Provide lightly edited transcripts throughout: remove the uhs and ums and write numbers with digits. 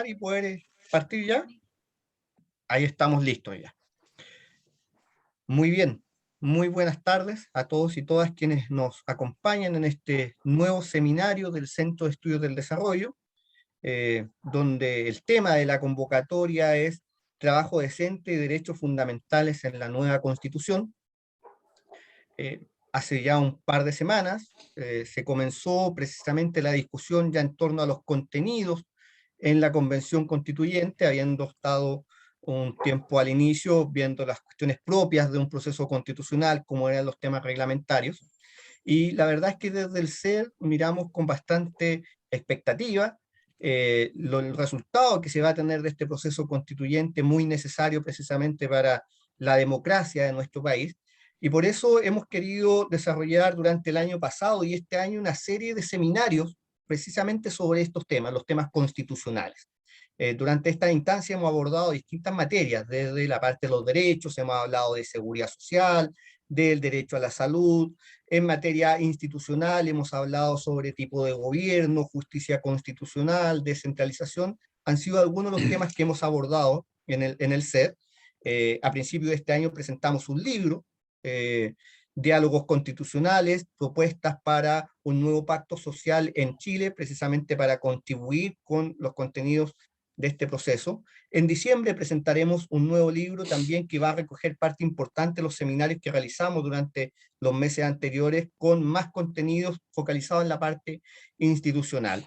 Y poder partir ya. Ahí estamos listos ya. Muy bien, muy buenas tardes a todos y todas quienes nos acompañan en este nuevo seminario del Centro de Estudios del Desarrollo, donde el tema de la convocatoria es trabajo decente y derechos fundamentales en la nueva Constitución. Hace ya un par de semanas se comenzó precisamente la discusión ya en torno a los contenidos en la Convención Constituyente, habiendo estado un tiempo al inicio viendo las cuestiones propias de un proceso constitucional, como eran los temas reglamentarios. Y la verdad es que desde el CER miramos con bastante expectativa el resultado que se va a tener de este proceso constituyente muy necesario precisamente para la democracia de nuestro país. Y por eso hemos querido desarrollar durante el año pasado y este año una serie de seminarios precisamente sobre estos temas, los temas constitucionales. Durante esta instancia hemos abordado distintas materias, desde la parte de los derechos, hemos hablado de seguridad social, del derecho a la salud, en materia institucional hemos hablado sobre tipo de gobierno, justicia constitucional, descentralización, han sido algunos de los temas que hemos abordado en el CER. A principio de este año presentamos un libro, Diálogos Constitucionales, propuestas para un nuevo pacto social en Chile, precisamente para contribuir con los contenidos de este proceso. En diciembre presentaremos un nuevo libro también que va a recoger parte importante de los seminarios que realizamos durante los meses anteriores, con más contenidos focalizados en la parte institucional.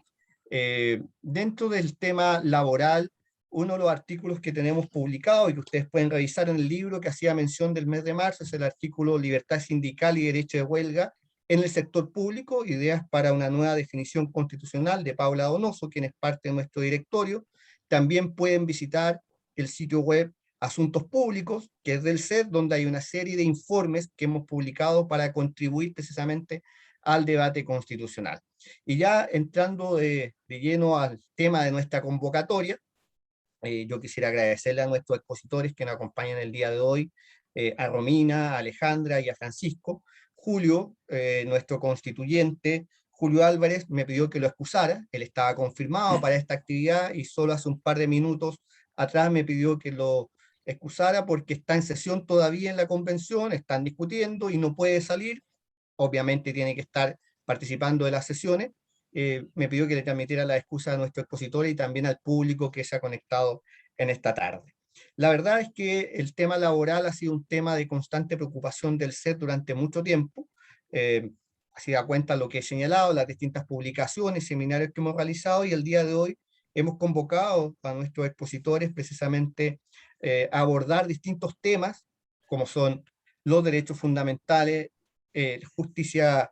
Dentro del tema laboral, uno de los artículos que tenemos publicado y que ustedes pueden revisar en el libro que hacía mención del mes de marzo es el artículo Libertad Sindical y Derecho de Huelga en el sector público, ideas para una nueva definición constitucional, de Paula Donoso, quien es parte de nuestro directorio. También pueden visitar el sitio web Asuntos Públicos, que es del CED, donde hay una serie de informes que hemos publicado para contribuir precisamente al debate constitucional. Y ya entrando de lleno al tema de nuestra convocatoria, yo quisiera agradecerle a nuestros expositores que nos acompañan el día de hoy, a Romina, a Alejandra y a Francisco. Julio, nuestro constituyente, Julio Álvarez, me pidió que lo excusara, él estaba confirmado para esta actividad y solo hace un par de minutos atrás me pidió que lo excusara porque está en sesión todavía en la convención, están discutiendo y no puede salir, obviamente tiene que estar participando de las sesiones. Me pidió que le transmitiera la excusa a nuestro expositor y también al público que se ha conectado en esta tarde. La verdad es que el tema laboral ha sido un tema de constante preocupación del CED durante mucho tiempo. Así da cuenta lo que he señalado, las distintas publicaciones, seminarios que hemos realizado, y el día de hoy hemos convocado a nuestros expositores precisamente a abordar distintos temas, como son los derechos fundamentales, justicia,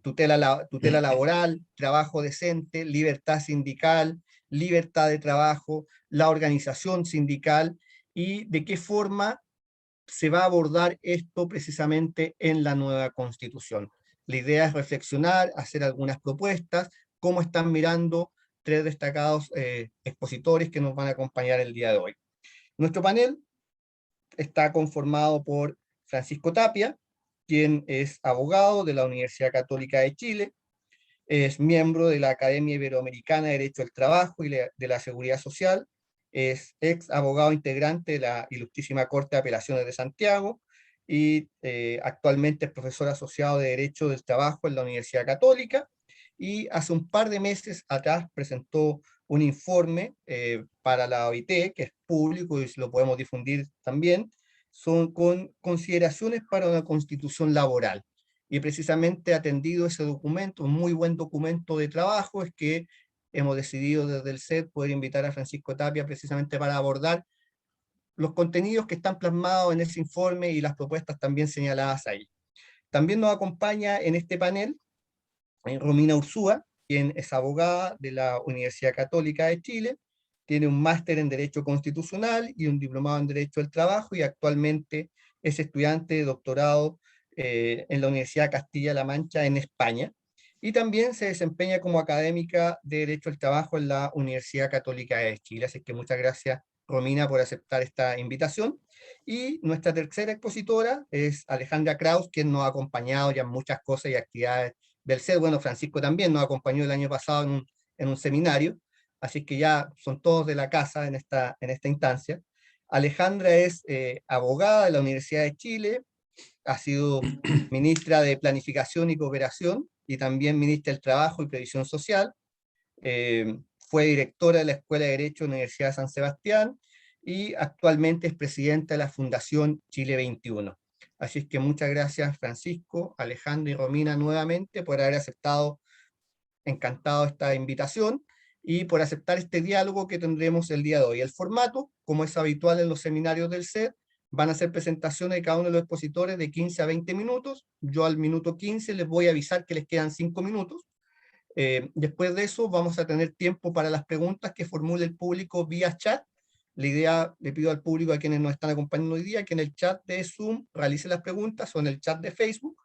tutela laboral, trabajo decente, libertad sindical, libertad de trabajo, la organización sindical, y de qué forma se va a abordar esto precisamente en la nueva Constitución. La idea es reflexionar, hacer algunas propuestas, cómo están mirando tres destacados expositores que nos van a acompañar el día de hoy. Nuestro panel está conformado por Francisco Tapia, quien es abogado de la Universidad Católica de Chile, es miembro de la Academia Iberoamericana de Derecho del Trabajo y de la Seguridad Social, es ex abogado integrante de la Ilustrísima Corte de Apelaciones de Santiago y actualmente es profesor asociado de Derecho del Trabajo en la Universidad Católica, y hace un par de meses atrás presentó un informe para la OIT, que es público y lo podemos difundir también, son con consideraciones para una constitución laboral. Y precisamente atendido ese documento, un muy buen documento de trabajo, es que hemos decidido desde el CED poder invitar a Francisco Tapia precisamente para abordar los contenidos que están plasmados en ese informe y las propuestas también señaladas ahí. También nos acompaña en este panel Romina Ursúa, quien es abogada de la Universidad Católica de Chile, tiene un máster en Derecho Constitucional y un diplomado en Derecho del Trabajo, y actualmente es estudiante de doctorado en la Universidad Castilla-La Mancha en España, y también se desempeña como académica de Derecho del Trabajo en la Universidad Católica de Chile. Así que muchas gracias, Romina, por aceptar esta invitación. Y nuestra tercera expositora es Alejandra Kraus, quien nos ha acompañado ya en muchas cosas y actividades del CED. Bueno, Francisco también nos acompañó el año pasado en un seminario, así que ya son todos de la casa en esta instancia. Alejandra es abogada de la Universidad de Chile, ha sido ministra de Planificación y Cooperación y también ministra del Trabajo y Previsión Social. Fue directora de la Escuela de Derecho de la Universidad de San Sebastián y actualmente es presidenta de la Fundación Chile 21. Así es que muchas gracias, Francisco, Alejandro y Romina, nuevamente por haber aceptado, encantado, esta invitación y por aceptar este diálogo que tendremos el día de hoy. El formato, como es habitual en los seminarios del CED, van a ser presentaciones de cada uno de los expositores de 15 a 20 minutos. Yo al minuto 15 les voy a avisar que les quedan 5 minutos. Después de eso vamos a tener tiempo para las preguntas que formule el público vía chat. La idea, le pido al público, a quienes nos están acompañando hoy día, que en el chat de Zoom realice las preguntas o en el chat de Facebook,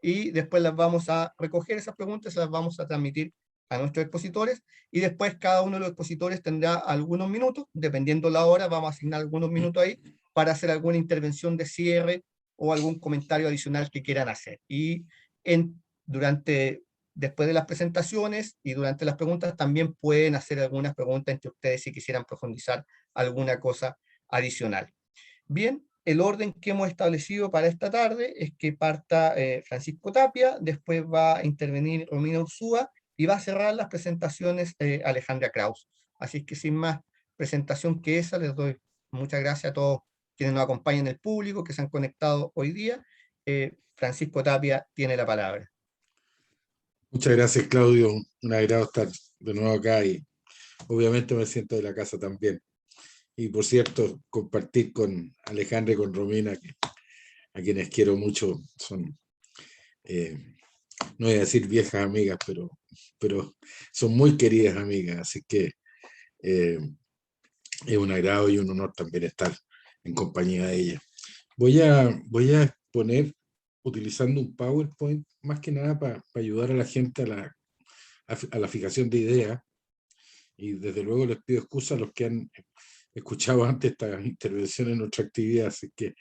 y después las vamos a recoger esas preguntas, las vamos a transmitir a nuestros expositores, y después cada uno de los expositores tendrá algunos minutos, dependiendo la hora, vamos a asignar algunos minutos ahí para hacer alguna intervención de cierre o algún comentario adicional que quieran hacer. Y durante después de las presentaciones y durante las preguntas también pueden hacer algunas preguntas entre ustedes si quisieran profundizar alguna cosa adicional. Bien, el orden que hemos establecido para esta tarde es que parta Francisco Tapia, después va a intervenir Romina Ursúa y va a cerrar las presentaciones Alejandra Kraus. Así es que sin más presentación que esa, les doy muchas gracias a todos quienes nos acompañan, el público que se han conectado hoy día. Francisco Tapia tiene la palabra. Muchas gracias, Claudio. Un agrado estar de nuevo acá y obviamente me siento de la casa también. Y por cierto, compartir con Alejandra y con Romina, a quienes quiero mucho, son, no voy a decir viejas amigas, pero son muy queridas amigas, así que es un agrado y un honor también estar en compañía de ellas. Voy a exponer utilizando un PowerPoint, más que nada para ayudar a la gente a la fijación de ideas, y desde luego les pido excusa a los que han escuchado antes esta intervención en nuestra actividad, así que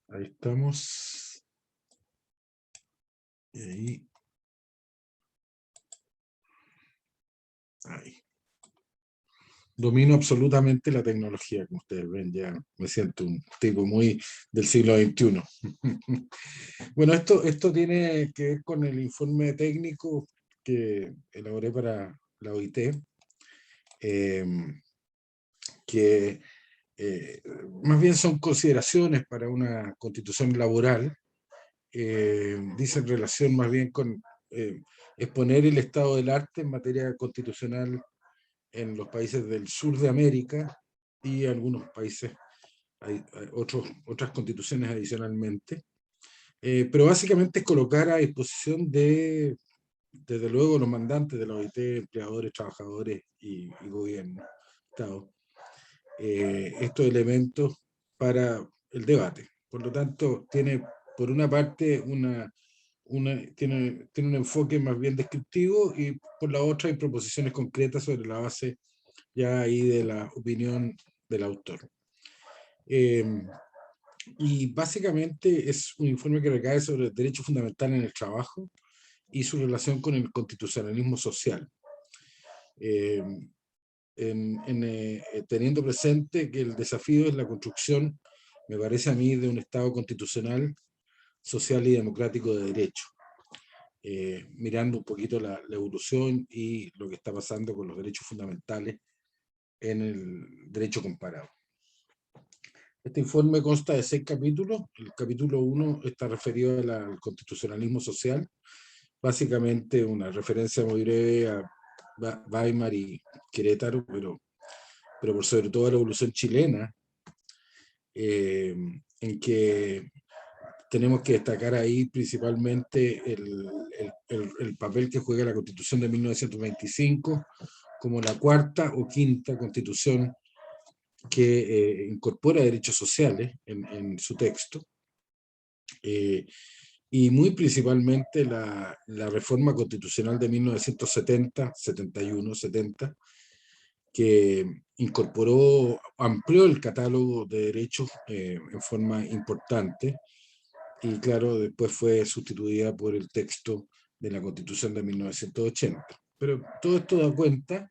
ahí estamos. Y ahí. Domino absolutamente la tecnología, como ustedes ven, ya me siento un tipo muy del siglo XXI. Bueno, esto tiene que ver con el informe técnico que elaboré para la OIT, que más bien son consideraciones para una constitución laboral. Dice en relación más bien con exponer el estado del arte en materia constitucional en los países del sur de América y algunos países, hay otras constituciones adicionalmente. Pero básicamente es colocar a disposición desde luego, los mandantes de la OIT, empleadores, trabajadores y gobierno, Estado, estos elementos para el debate. Por lo tanto, tiene por una parte tiene un enfoque más bien descriptivo, y por la otra hay proposiciones concretas sobre la base ya ahí de la opinión del autor. Y básicamente es un informe que recae sobre el derecho fundamental en el trabajo y su relación con el constitucionalismo social. Teniendo presente que el desafío es la construcción, me parece a mí, de un Estado constitucional, social y democrático de derecho. Mirando un poquito la evolución y lo que está pasando con los derechos fundamentales en el derecho comparado. Este informe consta de 6 capítulos. El capítulo 1 está referido al constitucionalismo social, básicamente una referencia muy breve a Weimar y Querétaro, pero por sobre todo a la evolución chilena, en que tenemos que destacar ahí principalmente el papel que juega la Constitución de 1925 como la cuarta o quinta constitución que incorpora derechos sociales en su texto, y muy principalmente la reforma constitucional de 1970, 71, 70, que incorporó, amplió el catálogo de derechos en forma importante, y claro, después fue sustituida por el texto de la Constitución de 1980. Pero todo esto da cuenta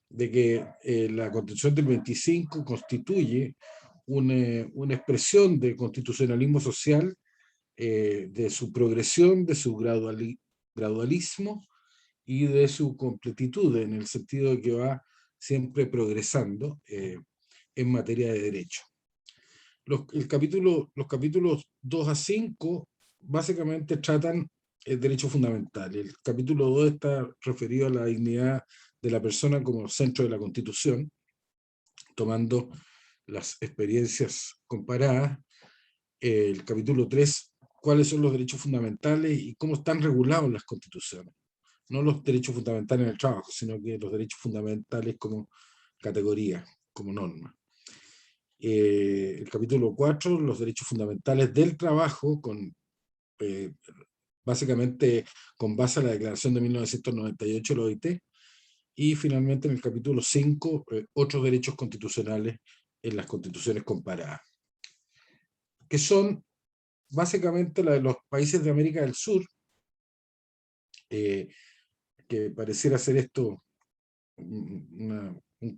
de que la Constitución del 25 constituye una expresión de constitucionalismo social, de su progresión, de su gradualismo y de su completitud, en el sentido de que va siempre progresando en materia de derecho. Los capítulos 2 a 5 básicamente tratan el derecho fundamental. El capítulo 2 está referido a la dignidad de la persona como centro de la Constitución, tomando las experiencias comparadas. El capítulo 3, cuáles son los derechos fundamentales y cómo están regulados las constituciones. No los derechos fundamentales en el trabajo, sino que los derechos fundamentales como categoría, como norma. El capítulo 4, los derechos fundamentales del trabajo, básicamente con base a la declaración de 1998 de la OIT, y finalmente en el capítulo 5, otros derechos constitucionales en las constituciones comparadas, que son básicamente la de los países de América del Sur, que pareciera ser esto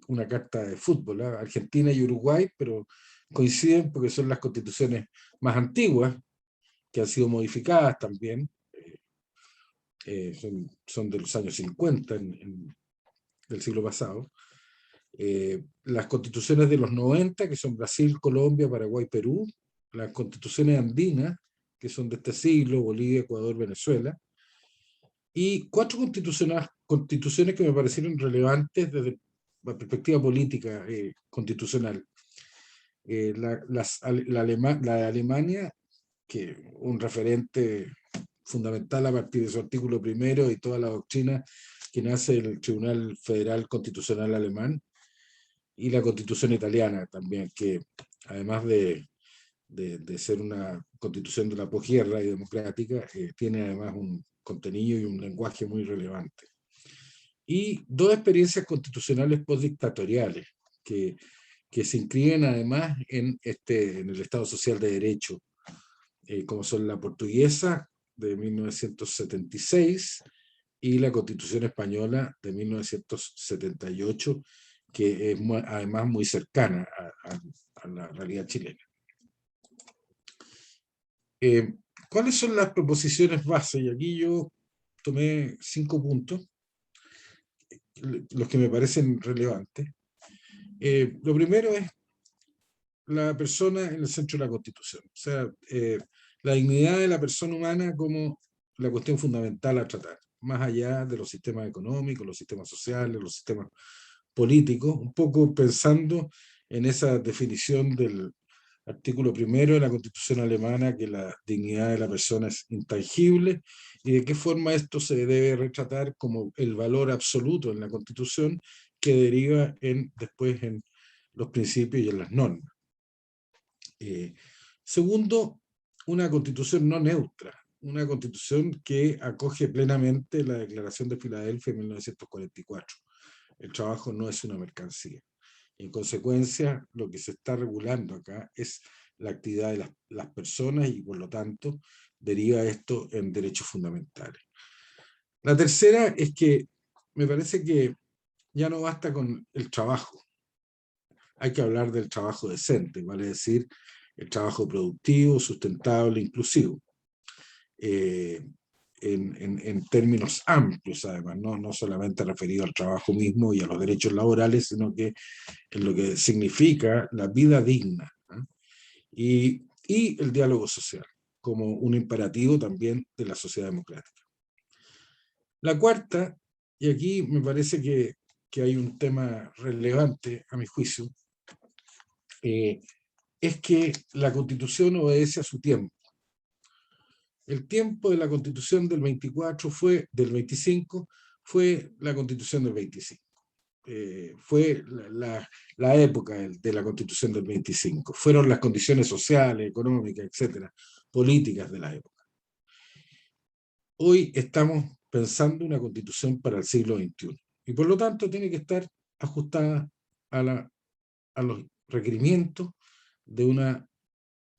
una carta de fútbol, ¿eh? Argentina y Uruguay, pero coinciden porque son las constituciones más antiguas, que han sido modificadas también, son de los años 50 del siglo pasado. Las constituciones de los 90, que son Brasil, Colombia, Paraguay, Perú, las constituciones andinas, que son de este siglo, Bolivia, Ecuador, Venezuela, y 4 constituciones que me parecieron relevantes desde la perspectiva política constitucional. La de Alemania, que un referente fundamental a partir de su artículo primero y toda la doctrina que nace del Tribunal Federal Constitucional Alemán, y la Constitución italiana también, que además de ser una constitución de la posguerra y democrática, tiene además un contenido y un lenguaje muy relevante. Y 2 experiencias constitucionales postdictatoriales que se inscriben además en el Estado Social de Derecho, como son la portuguesa de 1976 y la Constitución española de 1978, que es además muy cercana a la realidad chilena. ¿Cuáles son las proposiciones base? Y aquí yo tomé 5 puntos, los que me parecen relevantes. Lo primero es la persona en el centro de la Constitución. O sea, la dignidad de la persona humana como la cuestión fundamental a tratar, más allá de los sistemas económicos, los sistemas sociales, los sistemas políticos, un poco pensando en esa definición del artículo primero de la Constitución alemana, que la dignidad de la persona es intangible, y de qué forma esto se debe retratar como el valor absoluto en la Constitución que deriva después en los principios y en las normas. Segundo, una Constitución no neutra, una Constitución que acoge plenamente la Declaración de Filadelfia de 1944. El trabajo no es una mercancía. En consecuencia, lo que se está regulando acá es la actividad de las personas y, por lo tanto, deriva esto en derechos fundamentales. La tercera es que me parece que ya no basta con el trabajo. Hay que hablar del trabajo decente, vale decir, el trabajo productivo, sustentable, inclusivo. En términos amplios, además, no solamente referido al trabajo mismo y a los derechos laborales, sino que en lo que significa la vida digna, ¿eh? Y el diálogo social, como un imperativo también de la sociedad democrática. La cuarta, y aquí me parece que hay un tema relevante a mi juicio, es que la Constitución obedece a su tiempo. El tiempo de la Constitución del 25 fue la Constitución del 25. Fue la época de la Constitución del 25. Fueron las condiciones sociales, económicas, etcétera, políticas de la época. Hoy estamos pensando una Constitución para el siglo XXI y por lo tanto tiene que estar ajustada a los requerimientos de una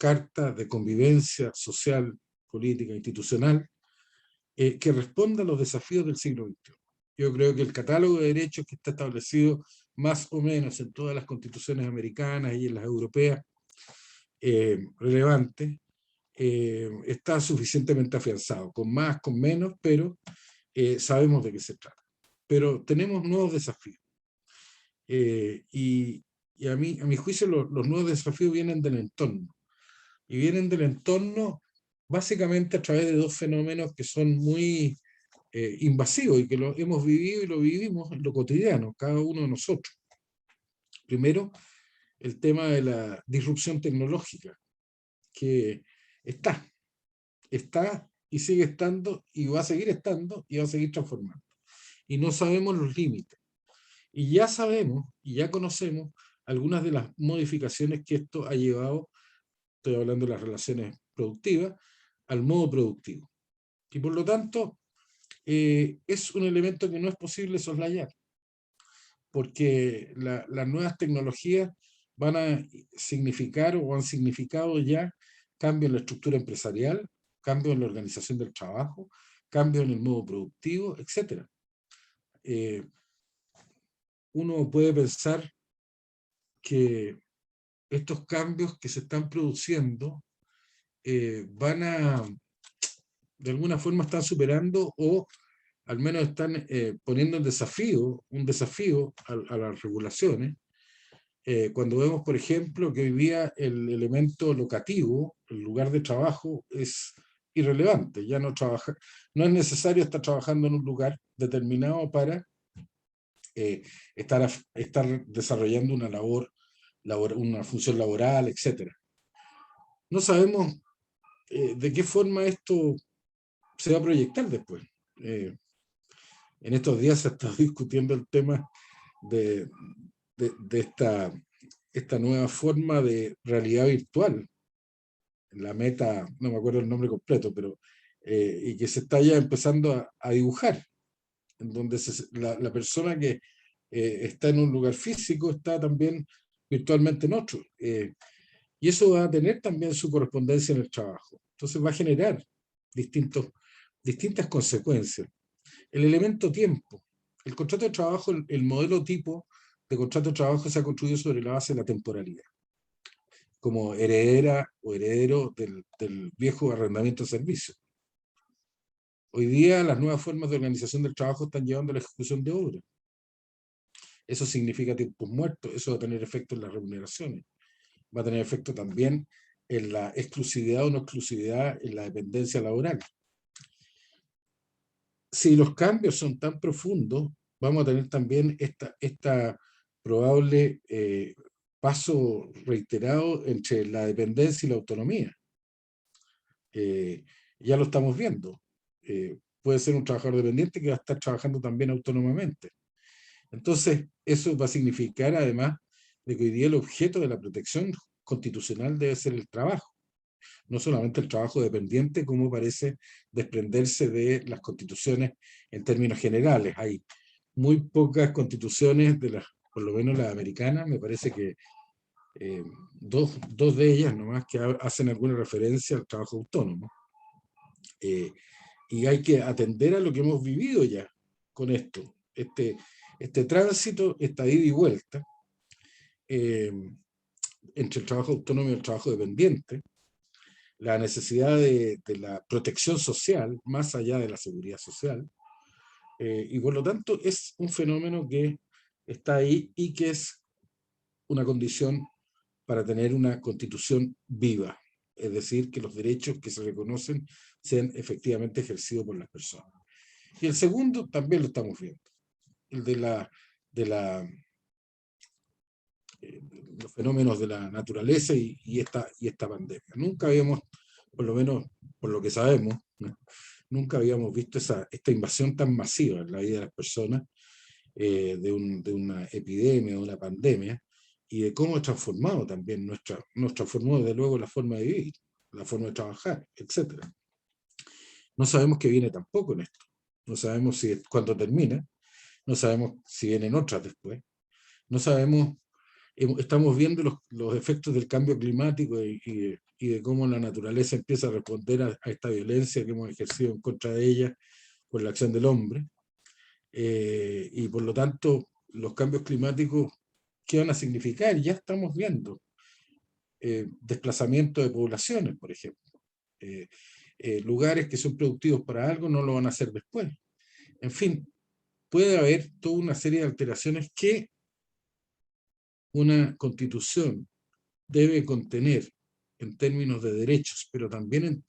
carta de convivencia social, política, institucional, que responda a los desafíos del siglo XXI. Yo creo que el catálogo de derechos que está establecido más o menos en todas las constituciones americanas y en las europeas relevantes, está suficientemente afianzado, con más, con menos, pero sabemos de qué se trata. Pero tenemos nuevos desafíos. Y a mi juicio los nuevos desafíos vienen del entorno. Y vienen del entorno básicamente a través de dos fenómenos que son muy invasivos y que lo hemos vivido y lo vivimos en lo cotidiano, cada uno de nosotros. Primero, el tema de la disrupción tecnológica, que está y sigue estando y va a seguir estando y va a seguir transformando. Y no sabemos los límites. Y ya sabemos y ya conocemos algunas de las modificaciones que esto ha llevado, estoy hablando de las relaciones productivas, al modo productivo. Y por lo tanto, es un elemento que no es posible soslayar, porque las nuevas tecnologías van a significar o han significado ya cambio en la estructura empresarial, cambio en la organización del trabajo, cambio en el modo productivo, etc. Uno puede pensar que estos cambios que se están produciendo van a, de alguna forma están superando o al menos están poniendo en desafío, un desafío a las regulaciones. Cuando vemos, por ejemplo, que hoy día el elemento locativo, el lugar de trabajo, es irrelevante. Ya no es necesario estar trabajando en un lugar determinado para estar desarrollando una una función laboral, etc. No sabemos de qué forma esto se va a proyectar después. En estos días se ha estado discutiendo el tema de esta nueva forma de realidad virtual, la Meta, no me acuerdo el nombre completo, pero y que se está ya empezando a dibujar, en donde la persona que está en un lugar físico está también virtualmente en otro. Y eso va a tener también su correspondencia en el trabajo. Entonces va a generar distintas consecuencias. El elemento tiempo. El contrato de trabajo, el modelo tipo de contrato de trabajo se ha construido sobre la base de la temporalidad, como heredera o heredero del viejo arrendamiento de servicios. Hoy día las nuevas formas de organización del trabajo están llevando a la ejecución de obras. Eso significa tiempos muertos, eso va a tener efecto en las remuneraciones, va a tener efecto también en la exclusividad o no exclusividad en la dependencia laboral. Si los cambios son tan profundos, vamos a tener también esta probable paso reiterado entre la dependencia y la autonomía. Ya lo estamos viendo. Puede ser un trabajador dependiente que va a estar trabajando también autónomamente. Entonces, eso va a significar además de que hoy día el objeto de la protección constitucional debe ser el trabajo. No solamente el trabajo dependiente, como parece desprenderse de las constituciones en términos generales. Hay muy pocas constituciones, por lo menos las americanas, me parece que dos de ellas nomás que hacen alguna referencia al trabajo autónomo. Y hay que atender a lo que hemos vivido ya con esto. Este tránsito, esta ida y vuelta entre el trabajo autónomo y el trabajo dependiente, la necesidad de la protección social, más allá de la seguridad social, y por lo tanto es un fenómeno que está ahí y que es una condición para tener una constitución viva, es decir, que los derechos que se reconocen sean efectivamente ejercidos por las personas. Y el segundo también lo estamos viendo, el de los fenómenos de la naturaleza y esta pandemia. Nunca habíamos, por lo menos por lo que sabemos, ¿no? Nunca habíamos visto esta invasión tan masiva en la vida de las personas de una epidemia, de una pandemia, y de cómo ha transformado también nos transformó desde luego la forma de vivir, la forma de trabajar, etc. No sabemos qué viene tampoco en esto. No sabemos cuándo termina, no sabemos si vienen otras después, no sabemos estamos viendo los efectos del cambio climático y de cómo la naturaleza empieza a responder a esta violencia que hemos ejercido en contra de ella por la acción del hombre. Y por lo tanto, los cambios climáticos, ¿qué van a significar? Ya estamos viendo desplazamiento de poblaciones, por ejemplo. Lugares que son productivos para algo no lo van a hacer después. En fin, puede haber toda una serie de alteraciones que una constitución debe contener en términos de derechos, pero también en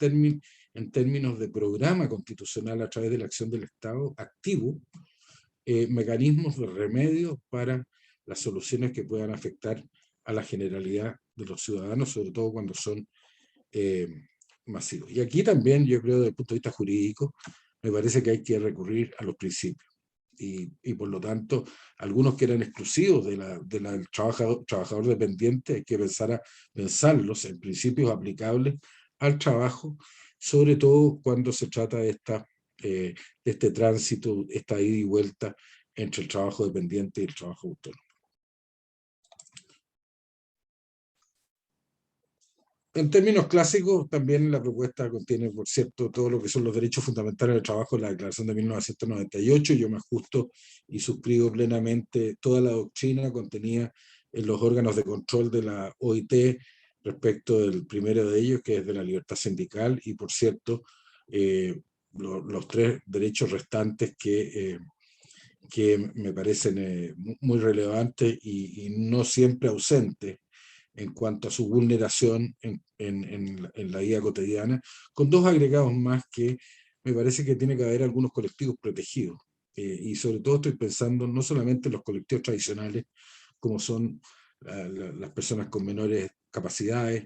términos de programa constitucional a través de la acción del Estado activo, mecanismos de remedio para las soluciones que puedan afectar a la generalidad de los ciudadanos, sobre todo cuando son masivos. Y aquí también, yo creo, desde el punto de vista jurídico, me parece que hay que recurrir a los principios. Y por lo tanto, algunos que eran exclusivos del trabajador dependiente, hay que pensarlos en principios aplicables al trabajo, sobre todo cuando se trata de este tránsito, esta ida y vuelta entre el trabajo dependiente y el trabajo autónomo. En términos clásicos, también la propuesta contiene, por cierto, todo lo que son los derechos fundamentales del trabajo en la Declaración de 1998. Yo me ajusto y suscribo plenamente toda la doctrina contenida en los órganos de control de la OIT respecto del primero de ellos, que es de la libertad sindical, y por cierto, los tres derechos restantes que me parecen muy relevantes y no siempre ausentes en cuanto a su vulneración en la vida cotidiana, con dos agregados más que me parece que tiene que haber algunos colectivos protegidos. Y sobre todo estoy pensando no solamente en los colectivos tradicionales, como son las personas con menores capacidades,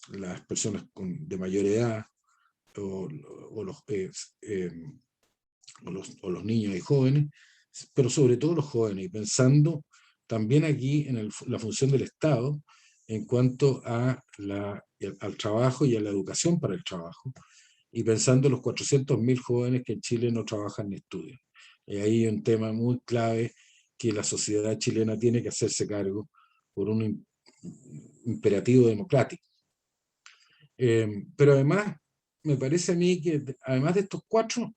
las personas de mayor edad, o los niños y jóvenes, pero sobre todo los jóvenes, y pensando también aquí en la función del Estado en cuanto al trabajo y a la educación para el trabajo, y pensando en los 400.000 jóvenes que en Chile no trabajan ni estudian. Y ahí hay un tema muy clave que la sociedad chilena tiene que hacerse cargo por un imperativo democrático. Pero además, me parece a mí que además de estos cuatro,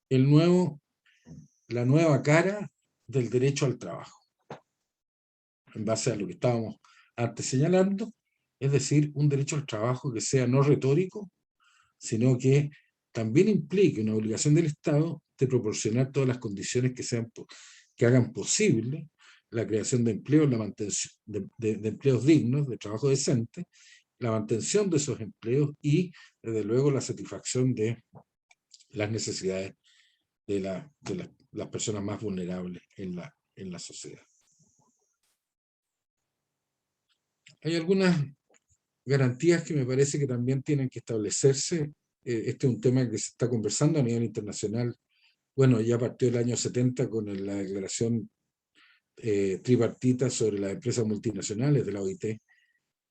la nueva cara del derecho al trabajo, en base a lo que estábamos antes señalando, es decir, un derecho al trabajo que sea no retórico, sino que también implique una obligación del Estado de proporcionar todas las condiciones que hagan posible la creación de empleos, la mantención de empleos dignos, de trabajo decente, la mantención de esos empleos y, desde luego, la satisfacción de las necesidades de las personas más vulnerables en la sociedad. Hay algunas garantías que me parece que también tienen que establecerse. Este es un tema que se está conversando a nivel internacional. Bueno, ya partió el año 70 con la declaración tripartita sobre las empresas multinacionales de la OIT,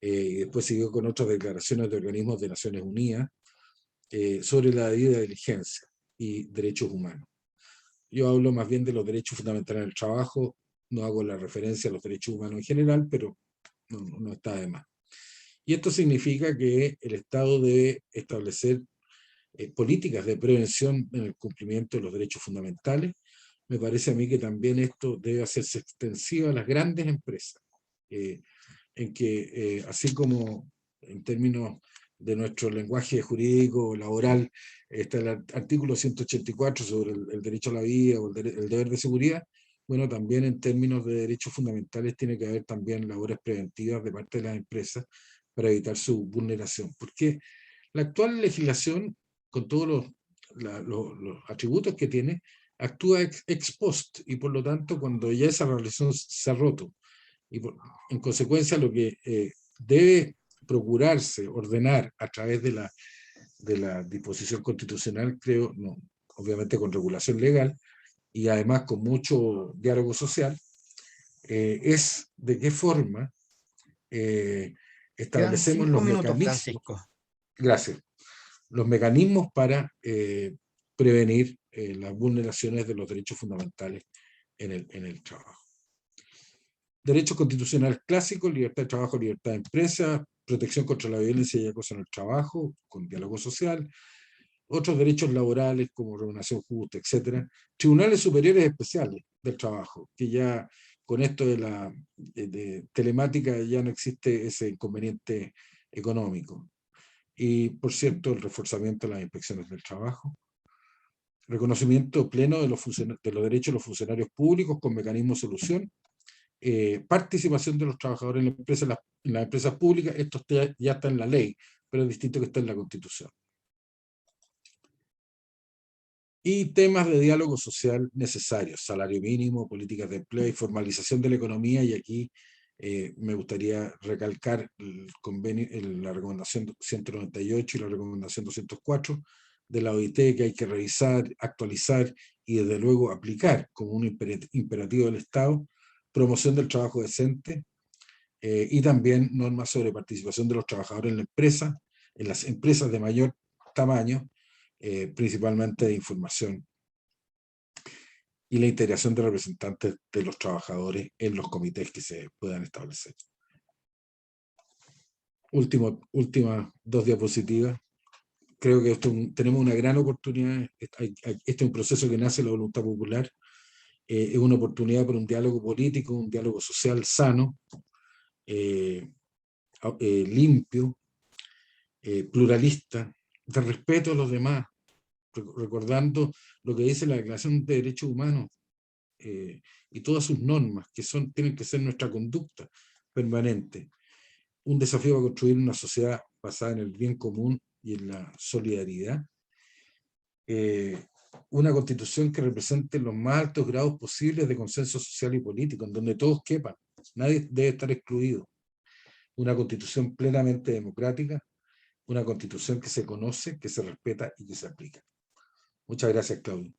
y después siguió con otras declaraciones de organismos de Naciones Unidas sobre la debida diligencia y derechos humanos. Yo hablo más bien de los derechos fundamentales del trabajo, no hago la referencia a los derechos humanos en general, pero no está de más. Y esto significa que el Estado debe establecer políticas de prevención en el cumplimiento de los derechos fundamentales. Me parece a mí que también esto debe hacerse extensivo a las grandes empresas, en que así como en términos de nuestro lenguaje jurídico laboral está el artículo 184 sobre el derecho a la vida o el deber de seguridad, bueno, también en términos de derechos fundamentales tiene que haber también labores preventivas de parte de las empresas para evitar su vulneración. Porque la actual legislación, con todos los atributos que tiene, actúa ex post, y por lo tanto, cuando ya esa relación se ha roto, y en consecuencia lo que debe procurarse, ordenar a través de la disposición constitucional, creo, no, obviamente con regulación legal, y además con mucho diálogo social, es de qué forma Quedan establecemos 5 los minutos, mecanismos, Francisco. gracias, los mecanismos para prevenir las vulneraciones de los derechos fundamentales en el trabajo. derechos constitucionales clásicos, libertad de trabajo, libertad de empresa, protección contra la violencia y acoso en el trabajo, con diálogo social, otros derechos laborales como remuneración justa, etcétera, tribunales superiores especiales del trabajo, que ya con esto de la telemática ya no existe ese inconveniente económico. Y, por cierto, el reforzamiento de las inspecciones del trabajo, reconocimiento pleno de los derechos de los funcionarios públicos con mecanismo de solución, participación de los trabajadores en las empresas públicas. Esto ya está en la ley, pero es distinto que está en la Constitución. Y temas de diálogo social necesarios, salario mínimo, políticas de empleo y formalización de la economía, y aquí me gustaría recalcar el convenio, la recomendación 198 y la recomendación 204 de la OIT, que hay que revisar, actualizar y desde luego aplicar como un imperativo del Estado, promoción del trabajo decente, y también normas sobre participación de los trabajadores en las empresas de mayor tamaño, principalmente de información, y la integración de representantes de los trabajadores en los comités que se puedan establecer. Últimas 2 diapositivas. Creo que tenemos una gran oportunidad. Este es un proceso que nace de la voluntad popular. Es una oportunidad para un diálogo político, un diálogo social sano, limpio, pluralista, de respeto a los demás, recordando lo que dice la Declaración de Derechos Humanos y todas sus normas, que tienen que ser nuestra conducta permanente. Un desafío a construir una sociedad basada en el bien común y en la solidaridad. Una constitución que represente los más altos grados posibles de consenso social y político, en donde todos quepan, nadie debe estar excluido. Una constitución plenamente democrática, una constitución que se conoce, que se respeta y que se aplica. Muchas gracias, Claudio.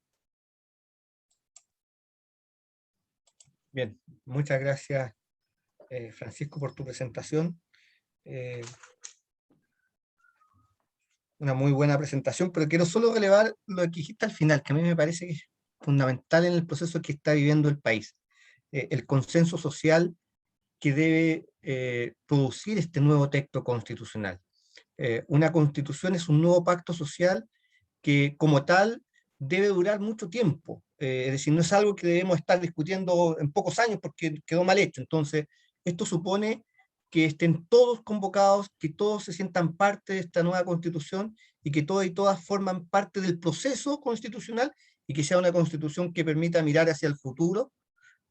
Bien, muchas gracias, Francisco, por tu presentación. Una muy buena presentación, pero quiero solo relevar lo que dijiste al final, que a mí me parece que es fundamental en el proceso que está viviendo el país. El consenso social que debe producir este nuevo texto constitucional. Una constitución es un nuevo pacto social que como tal debe durar mucho tiempo. Es decir, no es algo que debemos estar discutiendo en pocos años porque quedó mal hecho. Entonces, esto supone que estén todos convocados, que todos se sientan parte de esta nueva constitución y que todos y todas forman parte del proceso constitucional y que sea una constitución que permita mirar hacia el futuro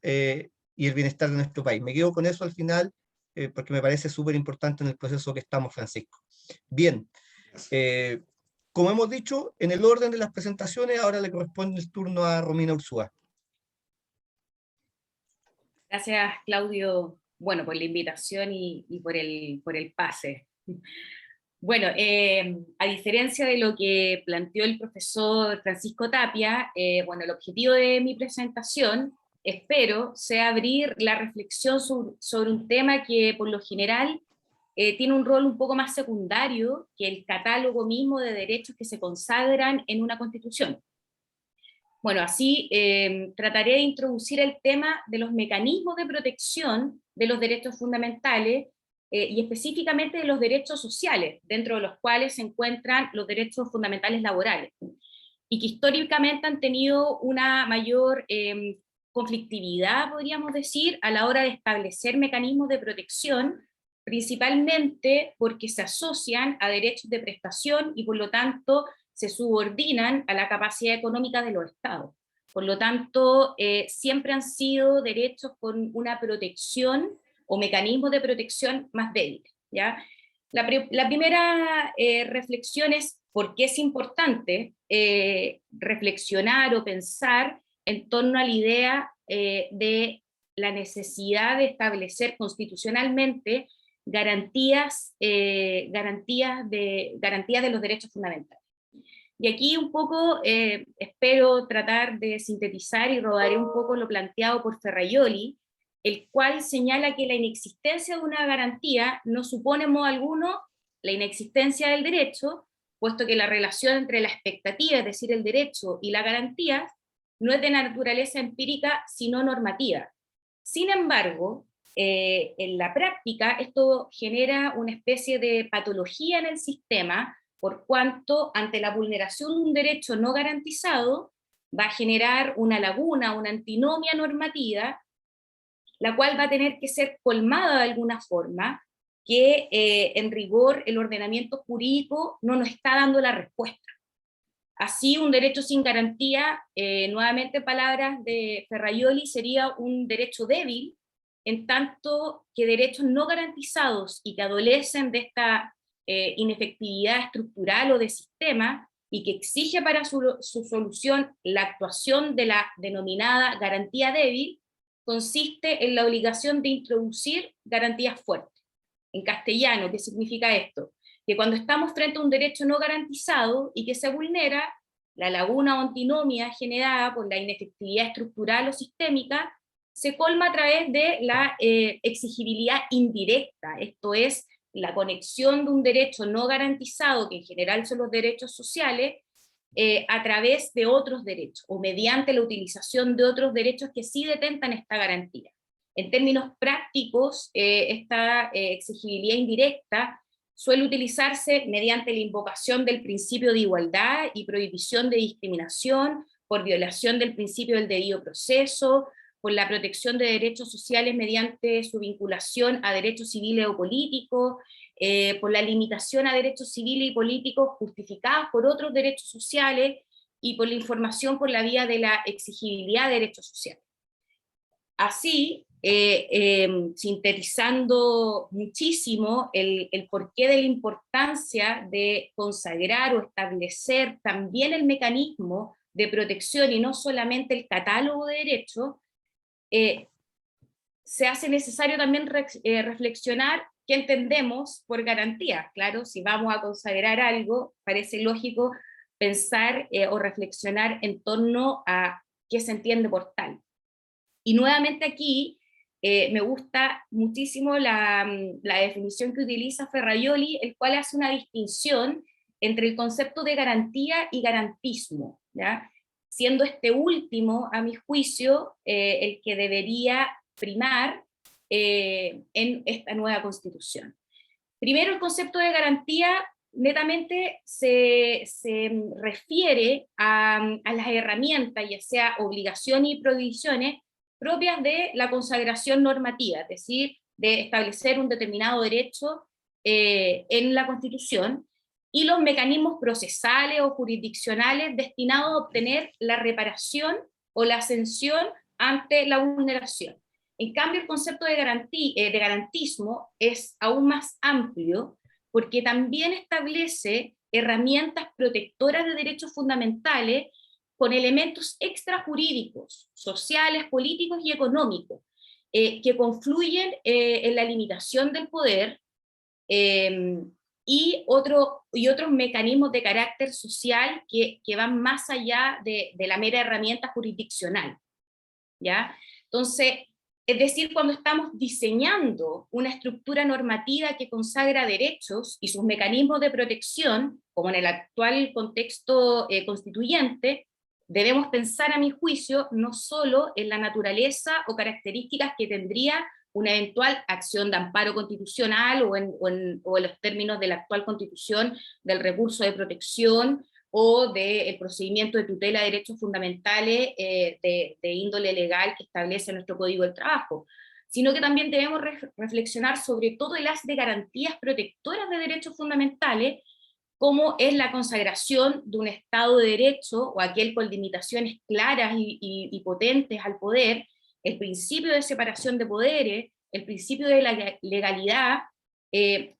y el bienestar de nuestro país. Me quedo con eso al final porque me parece súper importante en el proceso que estamos, Francisco. Bien, como hemos dicho, en el orden de las presentaciones, ahora le corresponde el turno a Romina Urzúa. Gracias, Claudio, bueno, por la invitación y por el pase. Bueno, a diferencia de lo que planteó el profesor Francisco Tapia, bueno, el objetivo de mi presentación, espero, sea abrir la reflexión sobre un tema que por lo general tiene un rol un poco más secundario que el catálogo mismo de derechos que se consagran en una constitución. Bueno, así trataré de introducir el tema de los mecanismos de protección de los derechos fundamentales y específicamente de los derechos sociales, dentro de los cuales se encuentran los derechos fundamentales laborales, y que históricamente han tenido una mayor conflictividad, podríamos decir, a la hora de establecer mecanismos de protección, principalmente porque se asocian a derechos de prestación y por lo tanto se subordinan a la capacidad económica de los estados. Por lo tanto, siempre han sido derechos con una protección o mecanismos de protección más débiles, ¿ya? La primera reflexión es por qué es importante reflexionar o pensar en torno a la idea de la necesidad de establecer constitucionalmente garantías de los derechos fundamentales. Y aquí un poco espero tratar de sintetizar y rodaré un poco lo planteado por Ferrajoli, el cual señala que la inexistencia de una garantía no supone en modo alguno la inexistencia del derecho, puesto que la relación entre la expectativa, es decir, el derecho, y la garantía, no es de naturaleza empírica, sino normativa. Sin embargo, en la práctica esto genera una especie de patología en el sistema, por cuanto ante la vulneración de un derecho no garantizado va a generar una laguna, una antinomia normativa, la cual va a tener que ser colmada de alguna forma, que en rigor el ordenamiento jurídico no nos está dando la respuesta. Así, un derecho sin garantía, nuevamente palabras de Ferrajoli, sería un derecho débil, en tanto que derechos no garantizados y que adolecen de esta inefectividad estructural o de sistema, y que exige para su solución la actuación de la denominada garantía débil, consiste en la obligación de introducir garantías fuertes. En castellano, ¿qué significa esto? Que cuando estamos frente a un derecho no garantizado y que se vulnera, la laguna o antinomia generada por la inefectividad estructural o sistémica se colma a través de la exigibilidad indirecta, esto es, la conexión de un derecho no garantizado, que en general son los derechos sociales, a través de otros derechos, o mediante la utilización de otros derechos que sí detentan esta garantía. En términos prácticos, esta exigibilidad indirecta suele utilizarse mediante la invocación del principio de igualdad y prohibición de discriminación, por violación del principio del debido proceso, por la protección de derechos sociales mediante su vinculación a derechos civiles o políticos, por la limitación a derechos civiles y políticos justificados por otros derechos sociales, y por la información por la vía de la exigibilidad de derechos sociales. Así, sintetizando muchísimo el porqué de la importancia de consagrar o establecer también el mecanismo de protección y no solamente el catálogo de derechos, se hace necesario también reflexionar qué entendemos por garantía. Claro, si vamos a consagrar algo, parece lógico pensar o reflexionar en torno a qué se entiende por tal. Y nuevamente aquí me gusta muchísimo la definición que utiliza Ferrajoli, el cual hace una distinción entre el concepto de garantía y garantismo, ¿ya? Siendo este último, a mi juicio, el que debería primar en esta nueva Constitución. Primero, el concepto de garantía netamente se refiere a las herramientas, ya sea obligaciones y prohibiciones, propias de la consagración normativa, es decir, de establecer un determinado derecho en la Constitución, y los mecanismos procesales o jurisdiccionales destinados a obtener la reparación o la ascensión ante la vulneración. En cambio, el concepto de garantismo es aún más amplio, porque también establece herramientas protectoras de derechos fundamentales con elementos extrajurídicos, sociales, políticos y económicos, que confluyen en la limitación del poder, y otros mecanismos de carácter social que van más allá de la mera herramienta jurisdiccional, ¿ya? Entonces, es decir, cuando estamos diseñando una estructura normativa que consagra derechos y sus mecanismos de protección, como en el actual contexto constituyente, debemos pensar, a mi juicio, no solo en la naturaleza o características que tendría una eventual acción de amparo constitucional o en los términos de la actual Constitución del recurso de protección o del procedimiento de tutela de derechos fundamentales de índole legal que establece nuestro Código del Trabajo, sino que también debemos reflexionar sobre todo el haz de garantías protectoras de derechos fundamentales, como es la consagración de un Estado de Derecho, o aquel con limitaciones claras y potentes al poder, el principio de separación de poderes, el principio de la legalidad,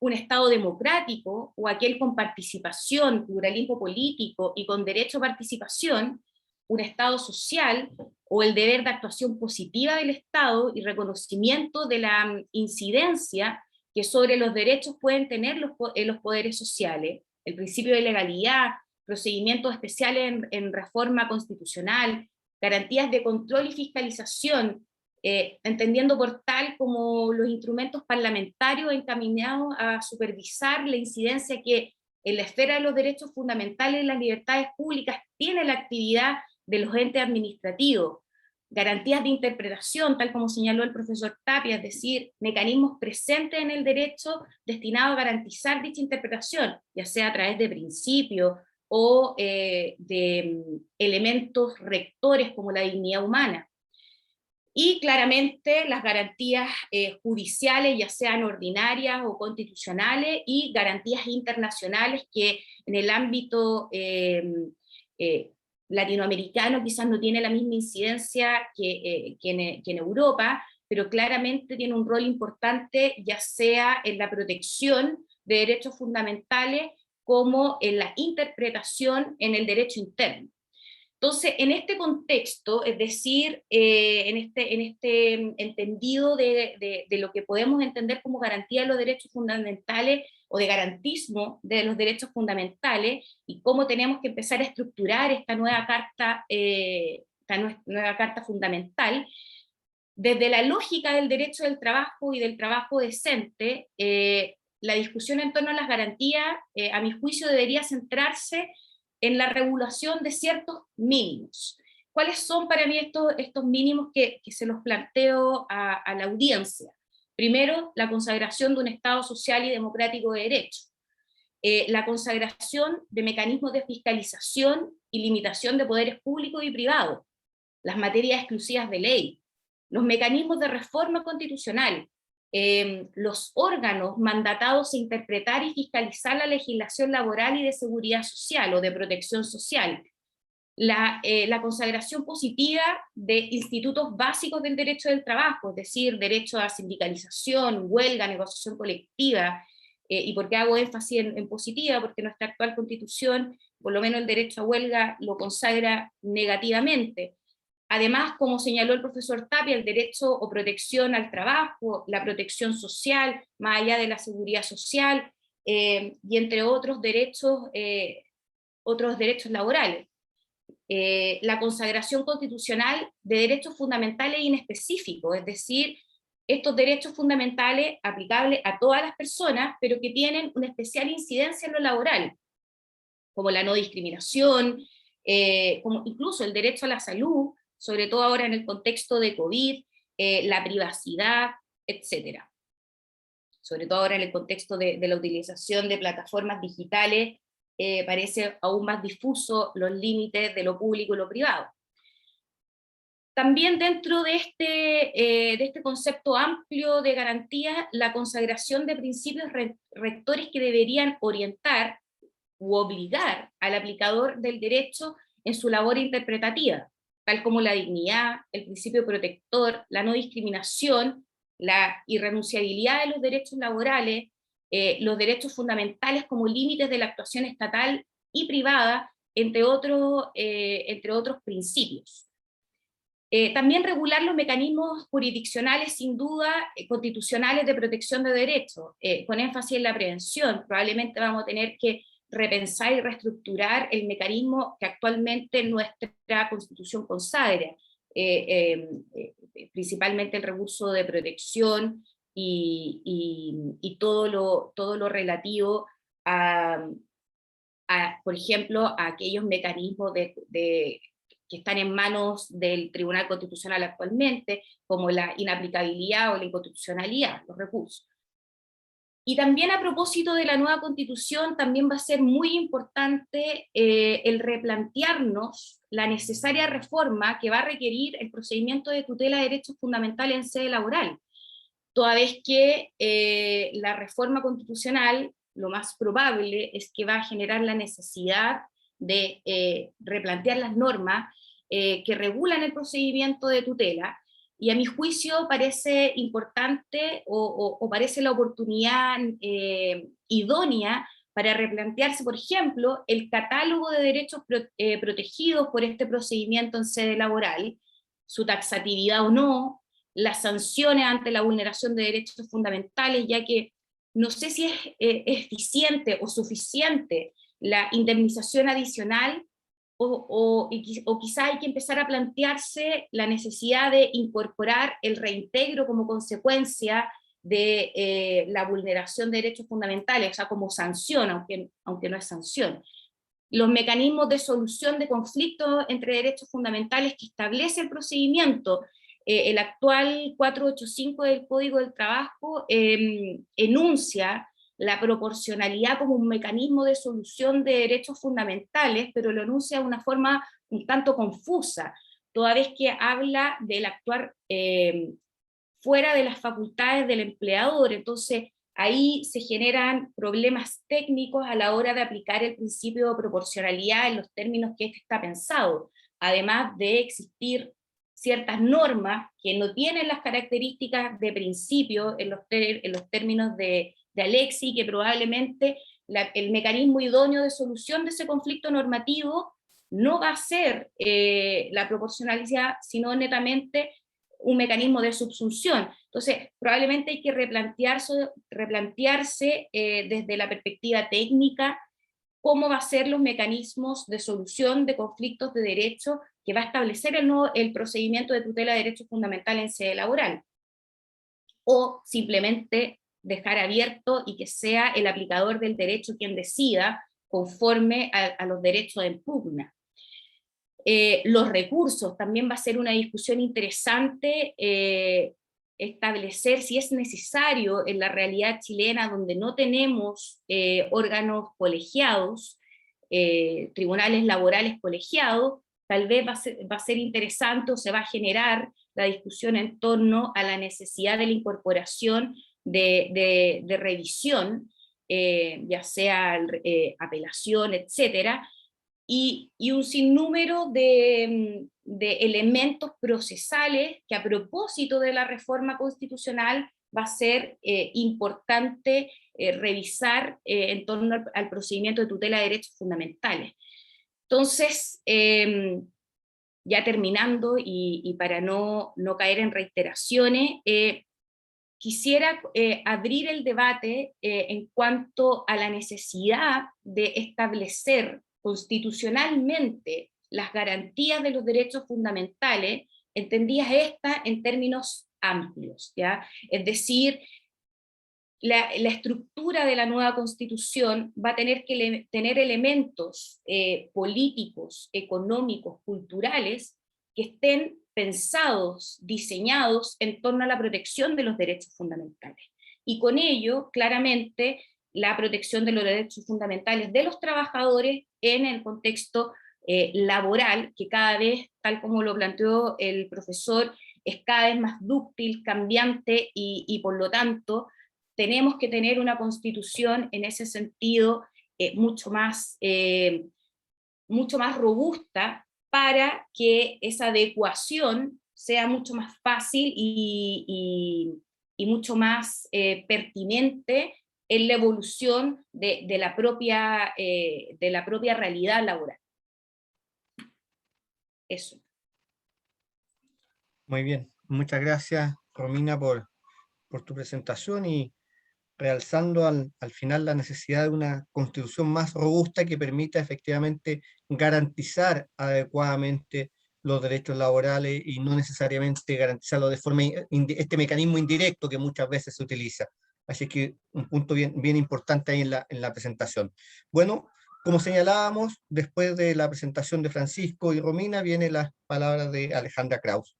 un Estado democrático, o aquel con participación, pluralismo político y con derecho a participación, un Estado social, o el deber de actuación positiva del Estado y reconocimiento de la incidencia que sobre los derechos pueden tener los poderes sociales, el principio de legalidad, procedimientos especiales en reforma constitucional, garantías de control y fiscalización, entendiendo por tal como los instrumentos parlamentarios encaminados a supervisar la incidencia que en la esfera de los derechos fundamentales y las libertades públicas tiene la actividad de los entes administrativos, garantías de interpretación, tal como señaló el profesor Tapia, es decir, mecanismos presentes en el derecho destinados a garantizar dicha interpretación, ya sea a través de principios o de elementos rectores como la dignidad humana. Y claramente las garantías judiciales, ya sean ordinarias o constitucionales, y garantías internacionales que en el ámbito latinoamericano quizás no tiene la misma incidencia que en Europa, pero claramente tiene un rol importante, ya sea en la protección de derechos fundamentales como en la interpretación en el derecho interno. Entonces, en este contexto, es decir, en este entendido de lo que podemos entender como garantía de los derechos fundamentales o de garantismo de los derechos fundamentales, y cómo tenemos que empezar a estructurar esta nueva carta fundamental, desde la lógica del derecho del trabajo y del trabajo decente, la discusión en torno a las garantías, a mi juicio, debería centrarse en la regulación de ciertos mínimos. ¿Cuáles son para mí estos mínimos que se los planteo a la audiencia? Primero, la consagración de un Estado social y democrático de derecho. La consagración de mecanismos de fiscalización y limitación de poderes públicos y privados, las materias exclusivas de ley, los mecanismos de reforma constitucional, los órganos mandatados a interpretar y fiscalizar la legislación laboral y de seguridad social o de protección social, la consagración positiva de institutos básicos del derecho del trabajo, es decir, derecho a sindicalización, huelga, negociación colectiva. ¿Y por qué hago énfasis en positiva? Porque nuestra actual constitución, por lo menos el derecho a huelga, lo consagra negativamente. Además, como señaló el profesor Tapia, el derecho o protección al trabajo, la protección social, más allá de la seguridad social, y entre otros derechos laborales. La consagración constitucional de derechos fundamentales inespecíficos, es decir, estos derechos fundamentales aplicables a todas las personas, pero que tienen una especial incidencia en lo laboral, como la no discriminación, como incluso el derecho a la salud, sobre todo ahora en el contexto de COVID, la privacidad, etc. Sobre todo ahora en el contexto de la utilización de plataformas digitales, parece aún más difuso los límites de lo público y lo privado. También dentro de este concepto amplio de garantía, la consagración de principios rectores que deberían orientar u obligar al aplicador del derecho en su labor interpretativa, tal como la dignidad, el principio protector, la no discriminación, la irrenunciabilidad de los derechos laborales, los derechos fundamentales como límites de la actuación estatal y privada, entre otros principios. También regular los mecanismos jurisdiccionales, sin duda, constitucionales de protección de derechos, con énfasis en la prevención. Probablemente vamos a tener que repensar y reestructurar el mecanismo que actualmente nuestra Constitución consagra, principalmente el recurso de protección y todo lo relativo a, por ejemplo, a aquellos mecanismos que están en manos del Tribunal Constitucional actualmente, como la inaplicabilidad o la inconstitucionalidad, los recursos. Y también a propósito de la nueva Constitución, también va a ser muy importante el replantearnos la necesaria reforma que va a requerir el procedimiento de tutela de derechos fundamentales en sede laboral, toda vez que la reforma constitucional, lo más probable es que va a generar la necesidad de replantear las normas que regulan el procedimiento de tutela, y a mi juicio parece importante o parece la oportunidad idónea para replantearse, por ejemplo, el catálogo de derechos protegidos por este procedimiento en sede laboral, su taxatividad o no, las sanciones ante la vulneración de derechos fundamentales, ya que no sé si es eficiente o suficiente la indemnización adicional, o quizá hay que empezar a plantearse la necesidad de incorporar el reintegro como consecuencia de la vulneración de derechos fundamentales, o sea, como sanción, aunque no es sanción. los mecanismos de solución de conflictos entre derechos fundamentales que establece el procedimiento. El actual 485 del Código del Trabajo enuncia la proporcionalidad como un mecanismo de solución de derechos fundamentales, pero lo enuncia de una forma un tanto confusa, toda vez que habla del actuar fuera de las facultades del empleador. Entonces ahí se generan problemas técnicos a la hora de aplicar el principio de proporcionalidad en los términos que este está pensado, además de existir ciertas normas que no tienen las características de principio en los términos de Alexis, que probablemente el mecanismo idóneo de solución de ese conflicto normativo no va a ser la proporcionalidad, sino netamente un mecanismo de subsunción. Entonces, probablemente hay que replantearse desde la perspectiva técnica cómo va a ser los mecanismos de solución de conflictos de derecho que va a establecer el procedimiento de tutela de derechos fundamentales en sede laboral. O simplemente dejar abierto y que sea el aplicador del derecho quien decida conforme a los derechos en pugna. Los recursos, también va a ser una discusión interesante, establecer si es necesario en la realidad chilena, donde no tenemos órganos colegiados, tribunales laborales colegiados, tal vez va a ser interesante o se va a generar la discusión en torno a la necesidad de la incorporación de revisión, ya sea apelación, etcétera, y un sinnúmero de elementos procesales que a propósito de la reforma constitucional va a ser importante revisar en torno al procedimiento de tutela de derechos fundamentales. Entonces, ya terminando y para no caer en reiteraciones, quisiera abrir el debate en cuanto a la necesidad de establecer constitucionalmente las garantías de los derechos fundamentales, entendidas estas en términos amplios, ¿ya? Es decir, la estructura de la nueva Constitución va a tener que tener elementos políticos, económicos, culturales, que estén pensados, diseñados en torno a la protección de los derechos fundamentales. Y con ello, claramente, la protección de los derechos fundamentales de los trabajadores en el contexto laboral, que cada vez, tal como lo planteó el profesor, es cada vez más dúctil, cambiante, y por lo tanto tenemos que tener una constitución en ese sentido mucho más robusta, para que esa adecuación sea mucho más fácil y mucho más pertinente en la evolución de la propia realidad laboral. Eso. Muy bien, muchas gracias, Romina, por tu presentación, y realzando al final la necesidad de una constitución más robusta que permita efectivamente garantizar adecuadamente los derechos laborales y no necesariamente garantizarlo de forma, este mecanismo indirecto que muchas veces se utiliza. Así que un punto bien importante ahí en la presentación. Bueno, como señalábamos, después de la presentación de Francisco y Romina, vienen las palabras de Alejandra Kraus.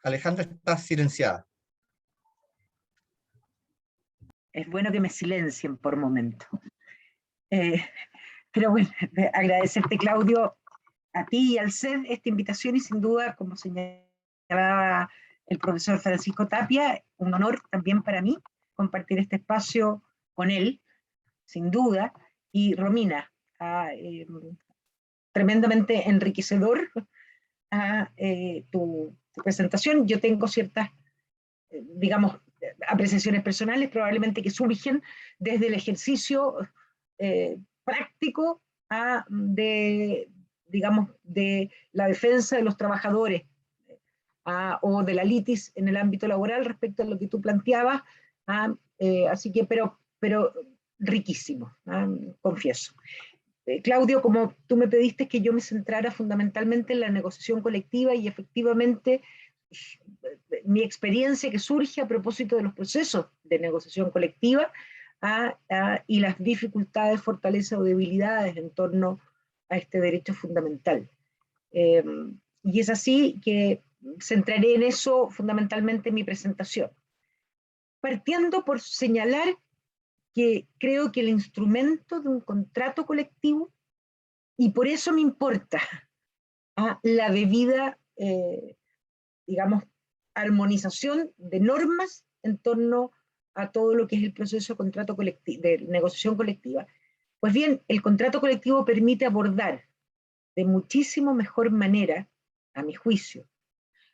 Alejandra, está silenciada. Es bueno que me silencien por momento. Pero bueno, agradecerte, Claudio, a ti y al CED esta invitación, y sin duda, como señalaba el profesor Francisco Tapia, un honor también para mí compartir este espacio con él, sin duda, y Romina, tremendamente enriquecedor tu presentación. Yo tengo ciertas, digamos, apreciaciones personales probablemente que surgen desde el ejercicio práctico digamos, de la defensa de los trabajadores o de la litis en el ámbito laboral respecto a lo que tú planteabas, así que, pero riquísimo, confieso. Claudio, como tú me pediste que yo me centrara fundamentalmente en la negociación colectiva, y efectivamente mi experiencia que surge a propósito de los procesos de negociación colectiva y las dificultades, fortalezas o debilidades en torno a este derecho fundamental. Y es así que centraré en eso fundamentalmente en mi presentación. Partiendo por señalar que creo que el instrumento de un contrato colectivo, y por eso me importa la debida, digamos, armonización de normas en torno a todo lo que es el proceso de contrato colectivo, de negociación colectiva. Pues bien, el contrato colectivo permite abordar de muchísimo mejor manera, a mi juicio,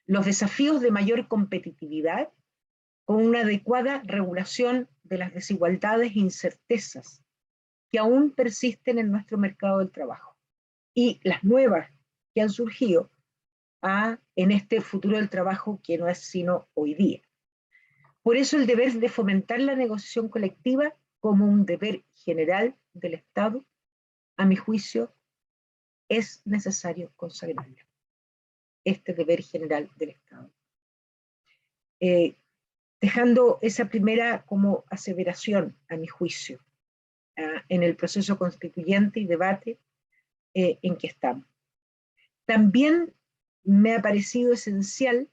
los desafíos de mayor competitividad con una adecuada regulación de las desigualdades e incertezas que aún persisten en nuestro mercado del trabajo y las nuevas que han surgido en este futuro del trabajo que no es sino hoy día. Por eso el deber de fomentar la negociación colectiva como un deber general del Estado, a mi juicio, es necesario consagrarlo. Este deber general del Estado. Dejando esa primera como aseveración, a mi juicio, en el proceso constituyente y debate en que estamos. También me ha parecido esencial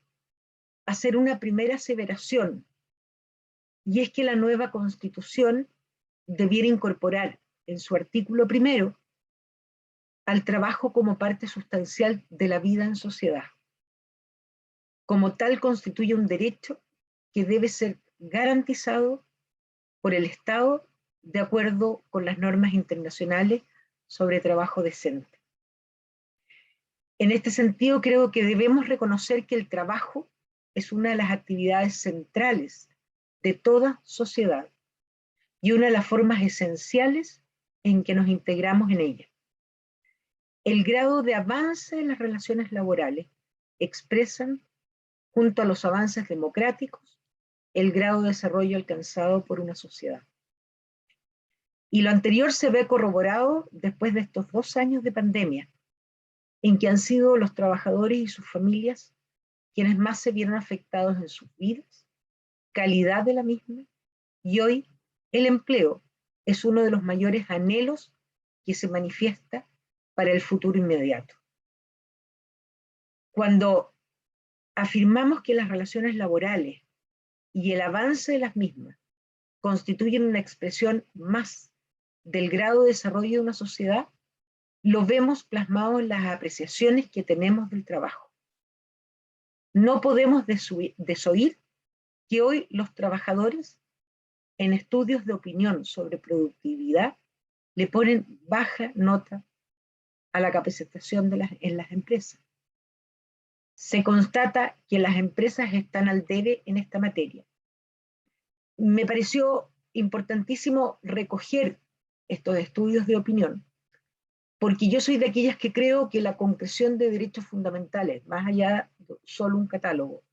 hacer una primera aseveración, y es que la nueva Constitución debiera incorporar en su artículo primero al trabajo como parte sustancial de la vida en sociedad. Como tal, constituye un derecho que debe ser garantizado por el Estado de acuerdo con las normas internacionales sobre trabajo decente. En este sentido, creo que debemos reconocer que el trabajo es una de las actividades centrales de toda sociedad y una de las formas esenciales en que nos integramos en ella. El grado de avance de las relaciones laborales expresan, junto a los avances democráticos, el grado de desarrollo alcanzado por una sociedad. Y lo anterior se ve corroborado después de estos 2 años de pandemia, en que han sido los trabajadores y sus familias quienes más se vieron afectados en sus vidas, calidad de la misma, y hoy el empleo es uno de los mayores anhelos que se manifiesta para el futuro inmediato. Cuando afirmamos que las relaciones laborales y el avance de las mismas constituyen una expresión más del grado de desarrollo de una sociedad, lo vemos plasmado en las apreciaciones que tenemos del trabajo. No podemos desoír que hoy los trabajadores, en estudios de opinión sobre productividad, le ponen baja nota a la capacitación en las empresas. Se constata que las empresas están al debe en esta materia. Me pareció importantísimo recoger estos estudios de opinión, porque yo soy de aquellas que creo que la concreción de derechos fundamentales, más allá de solo un catálogo,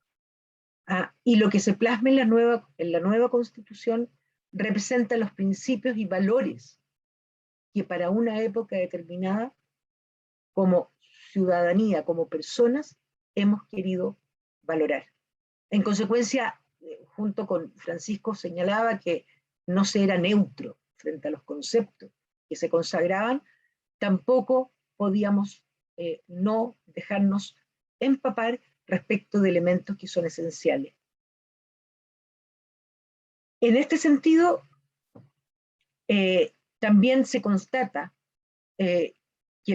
y lo que se plasma en la nueva Constitución representa los principios y valores que para una época determinada, como ciudadanía, como personas, hemos querido valorar. En consecuencia, junto con Francisco señalaba que no se era neutro frente a los conceptos que se consagraban, tampoco podíamos no dejarnos empapar respecto de elementos que son esenciales. En este sentido, también se constata que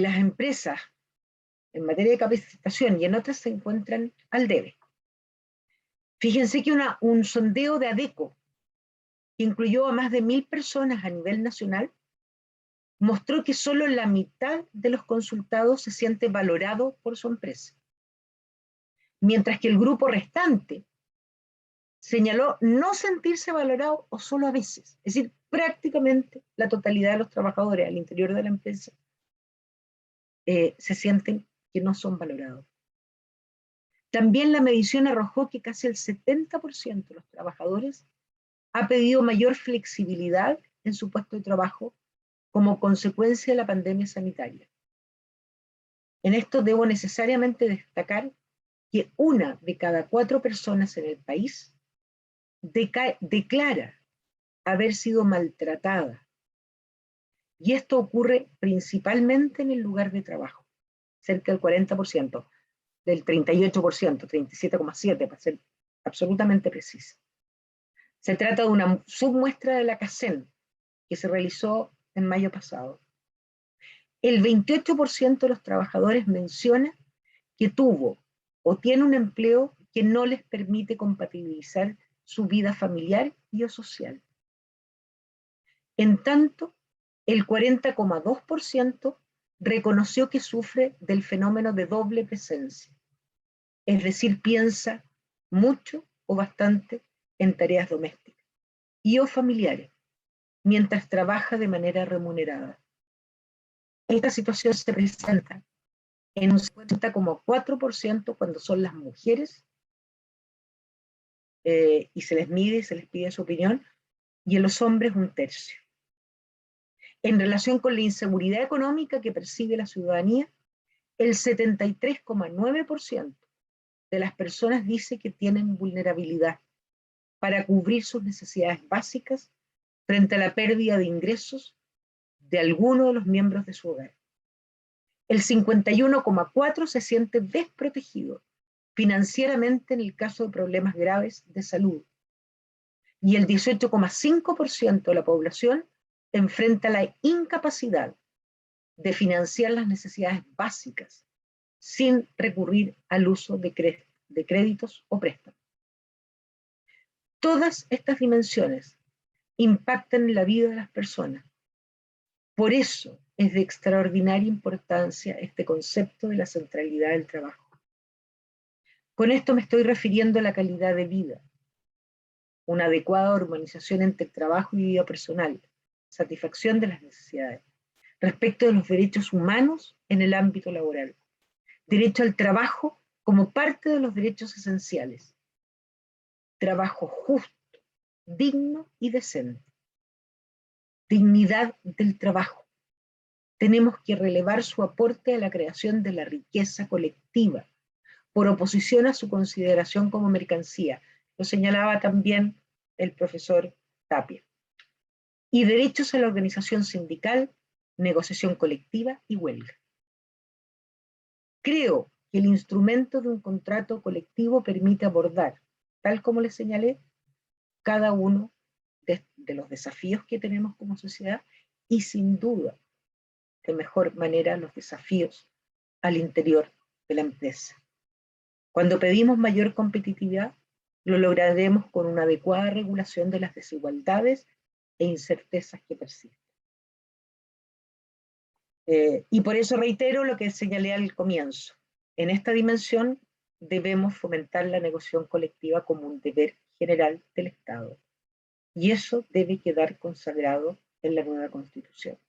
las empresas en materia de capacitación y en otras se encuentran al debe. Fíjense que un sondeo de ADECO, que incluyó a más de 1000 personas a nivel nacional, mostró que solo la mitad de los consultados se siente valorado por su empresa, mientras que el grupo restante señaló no sentirse valorado o solo a veces. Es decir, prácticamente la totalidad de los trabajadores al interior de la empresa se sienten que no son valorados. También la medición arrojó que casi el 70% de los trabajadores ha pedido mayor flexibilidad en su puesto de trabajo como consecuencia de la pandemia sanitaria. En esto debo necesariamente destacar que 1 de cada 4 personas en el país declara haber sido maltratada. Y esto ocurre principalmente en el lugar de trabajo, cerca del 40%, del 38%, 37,7% para ser absolutamente precisa. Se trata de una submuestra de la CACEN que se realizó en mayo pasado. El 28% de los trabajadores menciona que tuvo o tiene un empleo que no les permite compatibilizar su vida familiar y o social. En tanto, el 40,2% reconoció que sufre del fenómeno de doble presencia, es decir, piensa mucho o bastante en tareas domésticas y o familiares, mientras trabaja de manera remunerada. Esta situación se presenta en un 50,4% cuando son las mujeres, y se les mide y se les pide su opinión, y en los hombres un tercio. En relación con la inseguridad económica que percibe la ciudadanía, el 73,9% de las personas dice que tienen vulnerabilidad para cubrir sus necesidades básicas frente a la pérdida de ingresos de alguno de los miembros de su hogar. El 51,4% se siente desprotegido financieramente en el caso de problemas graves de salud. Y el 18,5% de la población enfrenta la incapacidad de financiar las necesidades básicas sin recurrir al uso de créditos o préstamos. Todas estas dimensiones impactan en la vida de las personas. Por eso es de extraordinaria importancia este concepto de la centralidad del trabajo. Con esto me estoy refiriendo a la calidad de vida, una adecuada organización entre trabajo y vida personal, satisfacción de las necesidades, respecto de los derechos humanos en el ámbito laboral, derecho al trabajo como parte de los derechos esenciales, trabajo justo, digno y decente, dignidad del trabajo. Tenemos que relevar su aporte a la creación de la riqueza colectiva, por oposición a su consideración como mercancía. Lo señalaba también el profesor Tapia. Y derechos a la organización sindical, negociación colectiva y huelga. Creo que el instrumento de un contrato colectivo permite abordar, tal como les señalé, cada uno de los desafíos que tenemos como sociedad y sin duda, de mejor manera, los desafíos al interior de la empresa. Cuando pedimos mayor competitividad, lo lograremos con una adecuada regulación de las desigualdades e incertezas que persisten. Y por eso reitero lo que señalé al comienzo. En esta dimensión debemos fomentar la negociación colectiva como un deber general del Estado. Y eso debe quedar consagrado en la nueva Constitución.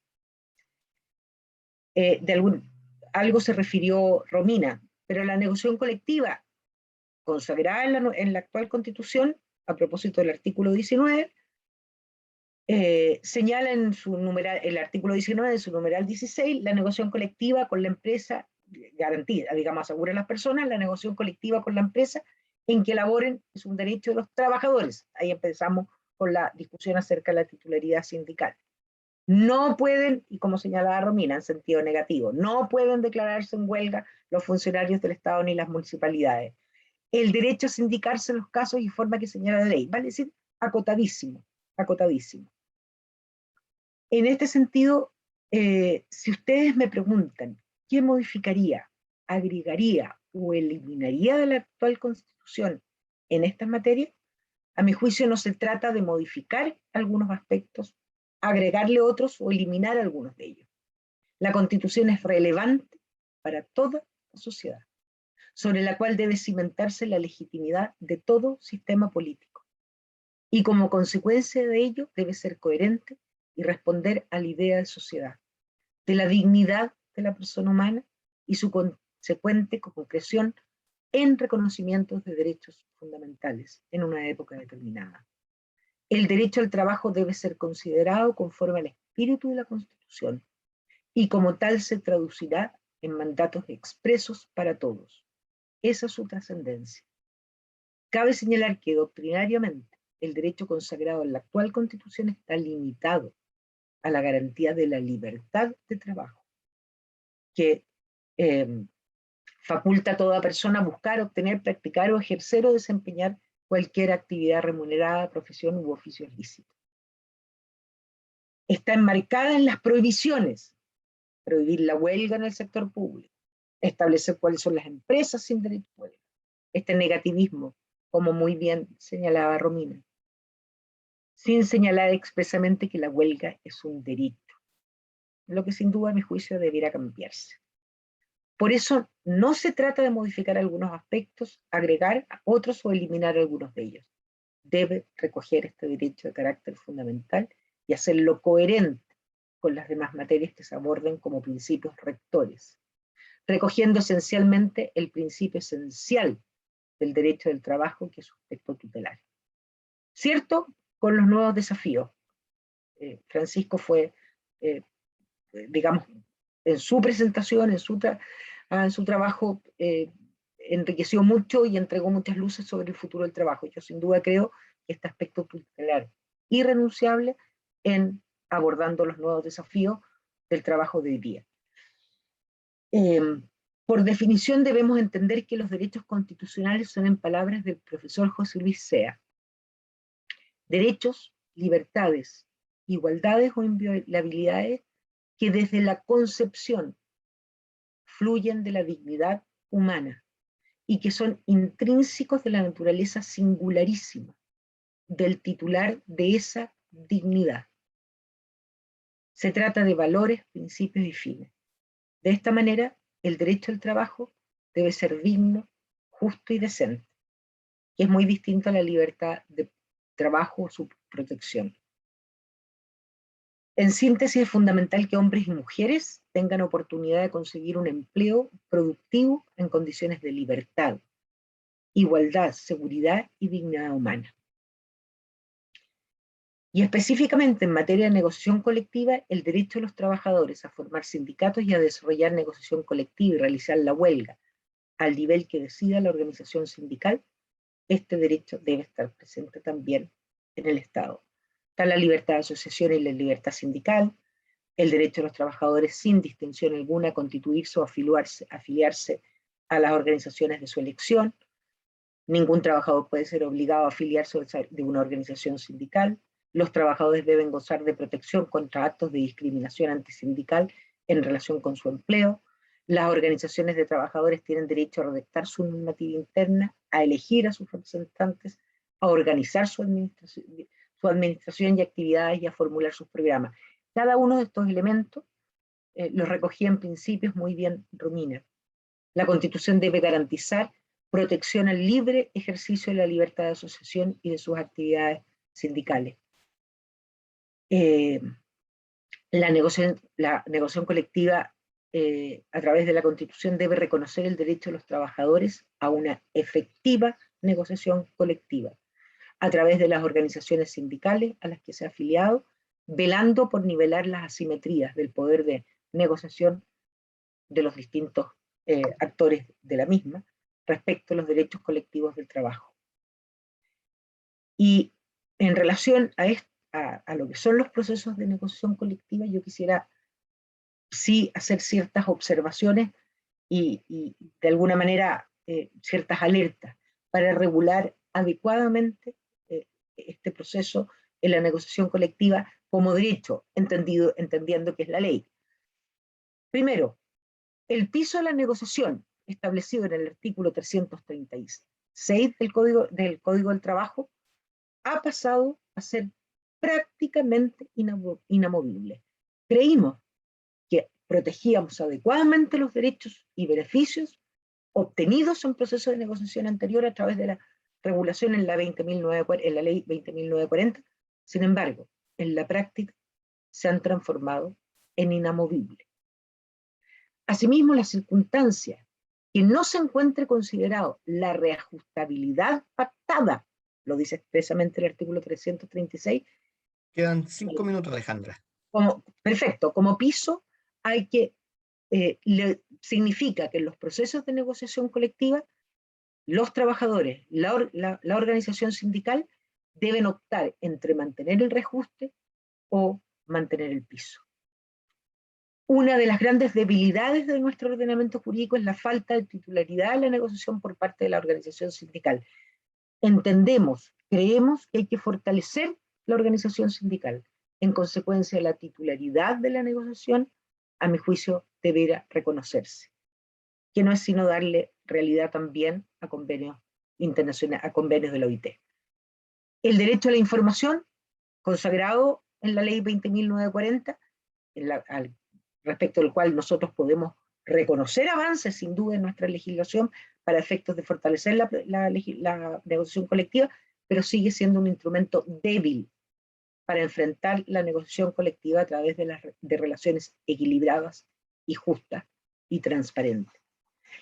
Algo se refirió Romina, pero la negociación colectiva consagrada en la actual Constitución, a propósito del artículo 19, señala en el artículo 19, en su numeral 16, la negociación colectiva con la empresa, garantía, digamos, asegura a las personas, la negociación colectiva con la empresa en que laboren es un derecho de los trabajadores. Ahí empezamos con la discusión acerca de la titularidad sindical. No pueden, y como señalaba Romina, en sentido negativo, no pueden declararse en huelga los funcionarios del Estado ni las municipalidades. El derecho a sindicarse en los casos y forma que señala la ley, vale decir, acotadísimo, acotadísimo. En este sentido, si ustedes me preguntan qué modificaría, agregaría o eliminaría de la actual Constitución en estas materias, a mi juicio no se trata de modificar algunos aspectos, agregarle otros o eliminar algunos de ellos. La Constitución es relevante para toda la sociedad, sobre la cual debe cimentarse la legitimidad de todo sistema político. Y como consecuencia de ello debe ser coherente y responder a la idea de sociedad, de la dignidad de la persona humana y su consecuente concreción en reconocimientos de derechos fundamentales en una época determinada. El derecho al trabajo debe ser considerado conforme al espíritu de la Constitución y como tal se traducirá en mandatos expresos para todos. Esa es su trascendencia. Cabe señalar que doctrinariamente el derecho consagrado en la actual Constitución está limitado a la garantía de la libertad de trabajo, que faculta a toda persona buscar, obtener, practicar o ejercer o desempeñar cualquier actividad remunerada, profesión u oficio lícito. Está enmarcada en las prohibiciones: prohibir la huelga en el sector público, establecer cuáles son las empresas sin derecho a huelga. Este negativismo, como muy bien señalaba Romina, sin señalar expresamente que la huelga es un derecho, lo que sin duda a mi juicio debiera cambiarse. Por eso no se trata de modificar algunos aspectos, agregar otros o eliminar algunos de ellos. Debe recoger este derecho de carácter fundamental y hacerlo coherente con las demás materias que se aborden como principios rectores, recogiendo esencialmente el principio esencial del derecho del trabajo, que es su aspecto tutelar. ¿Cierto? Con los nuevos desafíos. Francisco fue, digamos, en su presentación, en su trabajo, enriqueció mucho y entregó muchas luces sobre el futuro del trabajo. Yo sin duda creo que este aspecto tutelar irrenunciable en abordando los nuevos desafíos del trabajo de hoy día. Por definición debemos entender que los derechos constitucionales son, en palabras del profesor José Luis Sea, derechos, libertades, igualdades o inviolabilidades que desde la concepción fluyen de la dignidad humana y que son intrínsecos de la naturaleza singularísima del titular de esa dignidad. Se trata de valores, principios y fines. De esta manera, el derecho al trabajo debe ser digno, justo y decente, que es muy distinto a la libertad de trabajo o su protección. En síntesis, es fundamental que hombres y mujeres tengan oportunidad de conseguir un empleo productivo en condiciones de libertad, igualdad, seguridad y dignidad humana. Y específicamente en materia de negociación colectiva, el derecho de los trabajadores a formar sindicatos y a desarrollar negociación colectiva y realizar la huelga al nivel que decida la organización sindical, este derecho debe estar presente también en el Estado. Está la libertad de asociación y la libertad sindical, el derecho de los trabajadores sin distinción alguna a constituirse o afiliarse a las organizaciones de su elección. Ningún trabajador puede ser obligado a afiliarse de una organización sindical. Los trabajadores deben gozar de protección contra actos de discriminación antisindical en relación con su empleo. Las organizaciones de trabajadores tienen derecho a redactar su normativa interna, a elegir a sus representantes, a organizar su administración y actividades y a formular sus programas. Cada uno de estos elementos los recogía en principios muy bien Romina. La Constitución debe garantizar protección al libre ejercicio de la libertad de asociación y de sus actividades sindicales. La negociación colectiva a través de la Constitución debe reconocer el derecho de los trabajadores a una efectiva negociación colectiva a través de las organizaciones sindicales a las que se ha afiliado, velando por nivelar las asimetrías del poder de negociación de los distintos actores de la misma respecto a los derechos colectivos del trabajo. Y en relación a lo que son los procesos de negociación colectiva, yo quisiera sí hacer ciertas observaciones y de alguna manera ciertas alertas para regular adecuadamente este proceso en la negociación colectiva como derecho, entendiendo que es la ley. Primero, el piso de la negociación establecido en el artículo 336 del Código del Trabajo ha pasado a ser prácticamente inamovible. Creímos que protegíamos adecuadamente los derechos y beneficios obtenidos en proceso de negociación anterior a través de la regulación en la ley 20.940, sin embargo, en la práctica se han transformado en inamovibles. Asimismo, la circunstancia que no se encuentre considerado la reajustabilidad pactada, lo dice expresamente el artículo 336. Quedan 5 minutos, Alejandra. Perfecto, como piso hay que, significa que en los procesos de negociación colectiva, los trabajadores, la organización sindical, deben optar entre mantener el reajuste o mantener el piso. Una de las grandes debilidades de nuestro ordenamiento jurídico es la falta de titularidad en la negociación por parte de la organización sindical. Entendemos, creemos que hay que fortalecer la organización sindical. En consecuencia, la titularidad de la negociación, a mi juicio, deberá reconocerse, que no es sino darle realidad también a convenios internacionales, a convenios de la OIT. El derecho a la información, consagrado en la ley 20.940, respecto al cual nosotros podemos reconocer avances sin duda en nuestra legislación para efectos de fortalecer la negociación colectiva, pero sigue siendo un instrumento débil para enfrentar la negociación colectiva a través de relaciones equilibradas y justas y transparentes.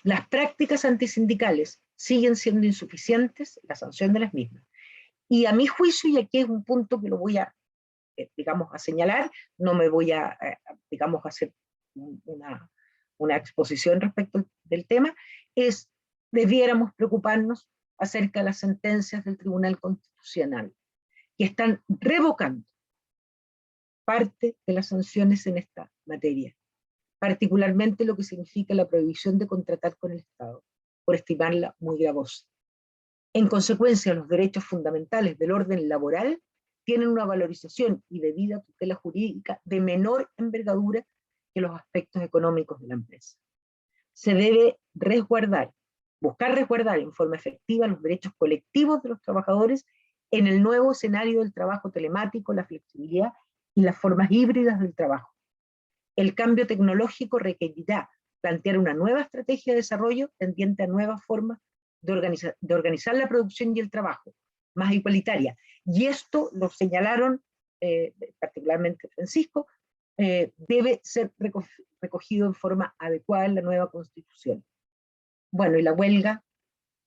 Las prácticas antisindicales siguen siendo insuficientes, la sanción de las mismas. Y a mi juicio, y aquí es un punto que lo voy a, digamos, a señalar, no me voy a digamos, a hacer una exposición respecto del tema, debiéramos preocuparnos acerca de las sentencias del Tribunal Constitucional, que están revocando parte de las sanciones en esta materia, particularmente lo que significa la prohibición de contratar con el Estado, por estimarla muy gravosa. En consecuencia, los derechos fundamentales del orden laboral tienen una valorización y debida tutela jurídica de menor envergadura que los aspectos económicos de la empresa. Se debe buscar resguardar en forma efectiva los derechos colectivos de los trabajadores en el nuevo escenario del trabajo telemático, la flexibilidad y las formas híbridas del trabajo. El cambio tecnológico requerirá plantear una nueva estrategia de desarrollo tendiente a nuevas formas de organizar la producción y el trabajo, más igualitaria. Y esto lo señalaron particularmente Francisco, debe ser recogido en forma adecuada en la nueva Constitución. Bueno, y la huelga,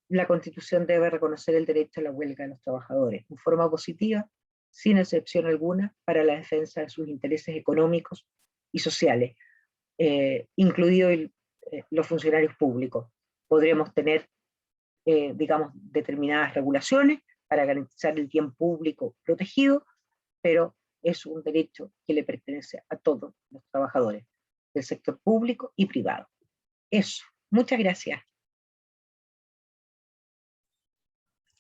la Constitución debe reconocer el derecho a la huelga de los trabajadores, en forma positiva, sin excepción alguna, para la defensa de sus intereses económicos y sociales, incluidos los funcionarios públicos. Podremos tener, digamos, determinadas regulaciones para garantizar el bien público protegido, pero es un derecho que le pertenece a todos los trabajadores del sector público y privado. Eso. Muchas gracias.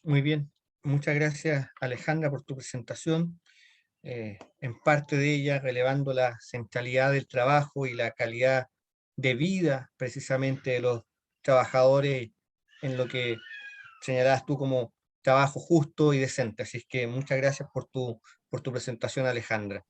Muy bien. Muchas gracias, Alejandra, por tu presentación. En parte de ella relevando la centralidad del trabajo y la calidad de vida precisamente de los trabajadores en lo que señalabas tú como trabajo justo y decente. Así es que muchas gracias por tu presentación, Alejandra.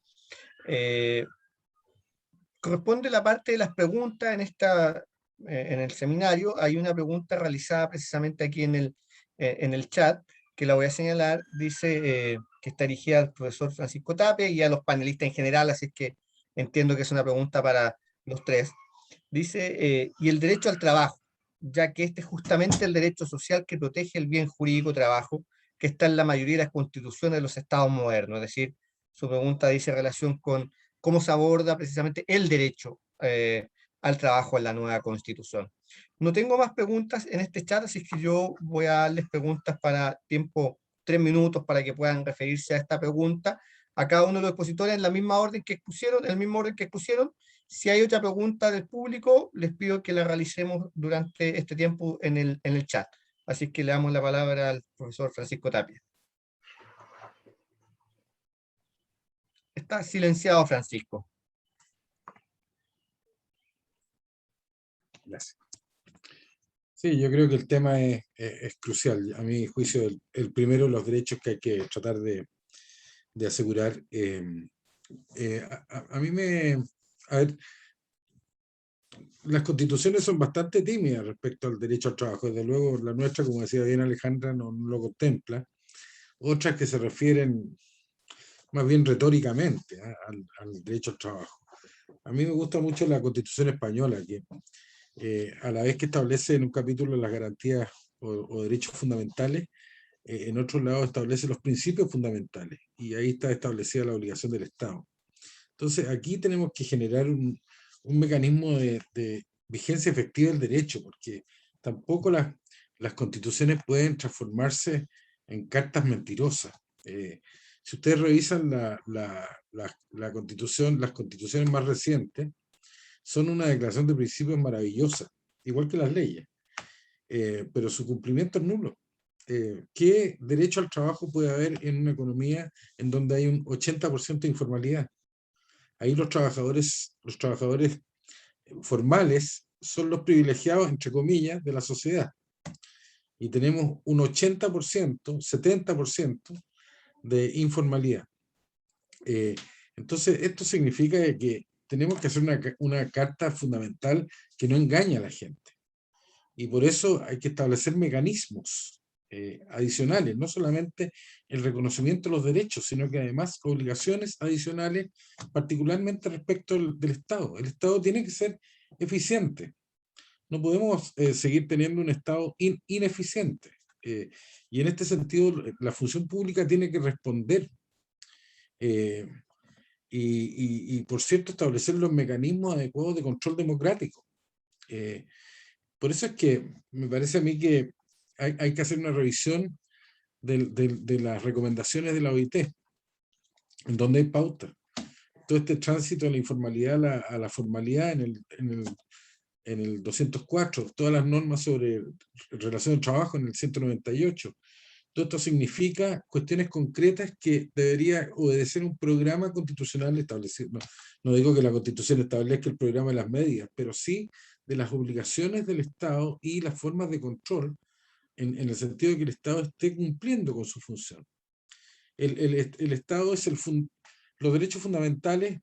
Corresponde la parte de las preguntas en el seminario. Hay una pregunta realizada precisamente aquí en el chat, que la voy a señalar. Dice que está dirigida al profesor Francisco Tapia y a los panelistas en general, así es que entiendo que es una pregunta para los tres. Dice, y el derecho al trabajo, ya que este es justamente el derecho social que protege el bien jurídico trabajo, que está en la mayoría de las constituciones de los estados modernos. Es decir, su pregunta dice en relación con cómo se aborda precisamente el derecho al trabajo en la nueva constitución. No tengo más preguntas en este chat, así que yo voy a darles preguntas para tiempo, 3 minutos, para que puedan referirse a esta pregunta a cada uno de los expositores en la misma orden que expusieron, en el mismo orden que expusieron. Si hay otra pregunta del público, les pido que la realicemos durante este tiempo en el chat. Así que le damos la palabra al profesor Francisco Tapia. Está silenciado, Francisco. Gracias. Sí, yo creo que el tema es crucial. A mi juicio, el primero, los derechos que hay que tratar de asegurar. A ver, las constituciones son bastante tímidas respecto al derecho al trabajo. Desde luego, la nuestra, como decía bien Alejandra, no lo contempla. Otras que se refieren más bien retóricamente al derecho al trabajo. A mí me gusta mucho la Constitución española, que a la vez que establece en un capítulo las garantías o derechos fundamentales, en otro lado establece los principios fundamentales, y ahí está establecida la obligación del Estado. Entonces, aquí tenemos que generar un mecanismo de vigencia efectiva del derecho, porque tampoco las constituciones pueden transformarse en cartas mentirosas. Si ustedes revisan la Constitución, las constituciones más recientes, son una declaración de principios maravillosa, igual que las leyes, pero su cumplimiento es nulo. ¿Qué derecho al trabajo puede haber en una economía en donde hay un 80% de informalidad? Ahí los trabajadores formales son los privilegiados, entre comillas, de la sociedad. Y tenemos un 80%, 70% de informalidad. Entonces, esto significa que tenemos que hacer una carta fundamental que no engañe a la gente. Y por eso hay que establecer mecanismos adicionales, no solamente el reconocimiento de los derechos, sino que además obligaciones adicionales, particularmente respecto del Estado. El Estado tiene que ser eficiente. No podemos seguir teniendo un Estado ineficiente. Y en este sentido, la función pública tiene que responder. Y, por cierto, establecer los mecanismos adecuados de control democrático. Por eso es que me parece a mí que hay que hacer una revisión de las recomendaciones de la OIT, en donde hay pautas. Todo este tránsito de la informalidad a la formalidad en el 204, todas las normas sobre relación de trabajo en el 198. Todo esto significa cuestiones concretas que debería obedecer un programa constitucional establecido. No digo que la Constitución establezca el programa de las medidas, pero sí de las obligaciones del Estado y las formas de control, en el sentido de que el Estado esté cumpliendo con su función. El Estado es los derechos fundamentales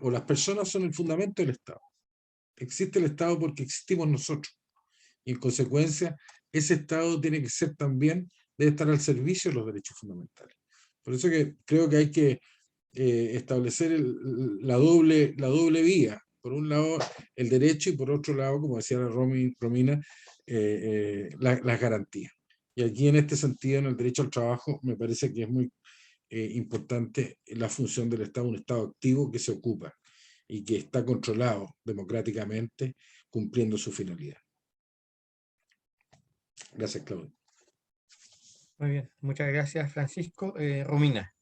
o las personas son el fundamento del Estado. Existe el Estado porque existimos nosotros. Y en consecuencia, ese Estado tiene que ser también, debe estar al servicio de los derechos fundamentales. Por eso que creo que hay que establecer la doble vía. Por un lado, el derecho, y por otro lado, como decía la Romina, las garantías. Y aquí, en este sentido, en el derecho al trabajo, me parece que es muy importante la función del Estado, un Estado activo que se ocupa y que está controlado democráticamente, cumpliendo su finalidad. Gracias, Claudio. Muy bien, muchas gracias, Francisco. Romina.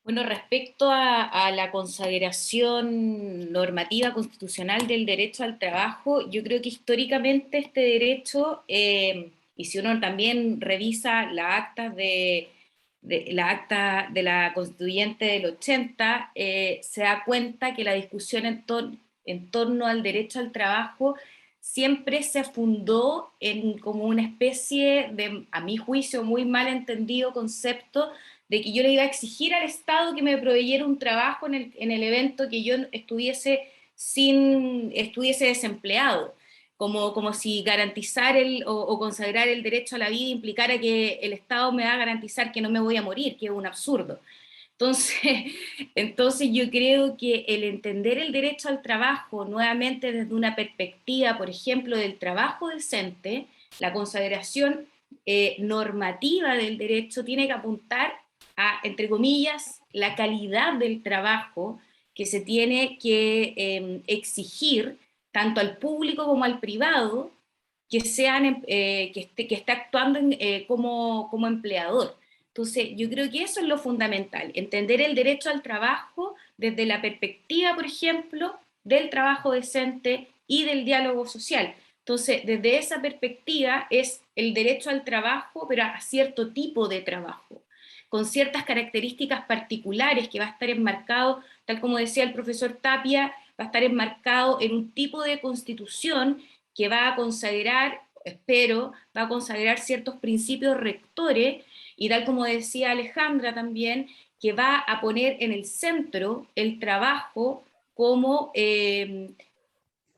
Bueno, respecto a la consagración normativa constitucional del derecho al trabajo, yo creo que históricamente este derecho, y si uno también revisa la acta de la Constituyente del 80, se da cuenta que la discusión en torno al derecho al trabajo siempre se fundó en como una especie de, a mi juicio, muy mal entendido concepto de que yo le iba a exigir al Estado que me proveyera un trabajo en el evento que yo estuviese desempleado, como si garantizar o consagrar el derecho a la vida implicara que el Estado me va a garantizar que no me voy a morir, que es un absurdo. Entonces yo creo que el entender el derecho al trabajo nuevamente desde una perspectiva, por ejemplo, del trabajo decente, la consagración normativa del derecho tiene que apuntar a, entre comillas, la calidad del trabajo que se tiene que exigir tanto al público como al privado que esté actuando como empleador. Entonces, yo creo que eso es lo fundamental, entender el derecho al trabajo desde la perspectiva, por ejemplo, del trabajo decente y del diálogo social. Entonces, desde esa perspectiva es el derecho al trabajo, pero a cierto tipo de trabajo, con ciertas características particulares que va a estar enmarcado, tal como decía el profesor Tapia, va a estar enmarcado en un tipo de constitución que va a consagrar, espero, va a consagrar ciertos principios rectores, y tal como decía Alejandra también, que va a poner en el centro el trabajo como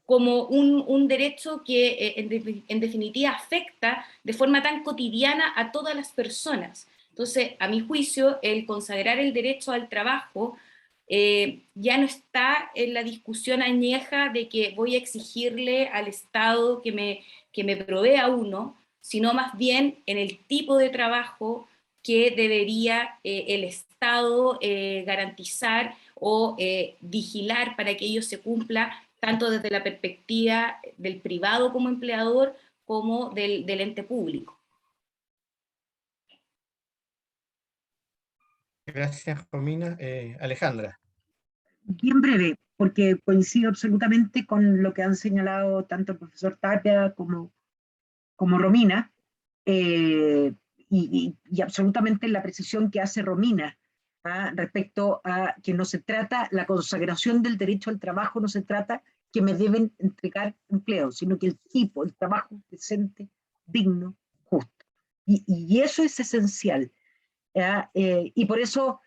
un derecho que en definitiva afecta de forma tan cotidiana a todas las personas. Entonces, a mi juicio, el consagrar el derecho al trabajo ya no está en la discusión añeja de que voy a exigirle al Estado que me provea uno, sino más bien en el tipo de trabajo que debería el Estado garantizar o vigilar para que ello se cumpla tanto desde la perspectiva del privado como empleador como del ente público. Gracias, Romina. Alejandra. Bien breve, porque coincido absolutamente con lo que han señalado tanto el profesor Tapia como Romina, y absolutamente la precisión que hace Romina, respecto a que no se trata, la consagración del derecho al trabajo no se trata que me deben entregar empleo, sino que el trabajo decente, digno, justo. Y eso es esencial. Y por eso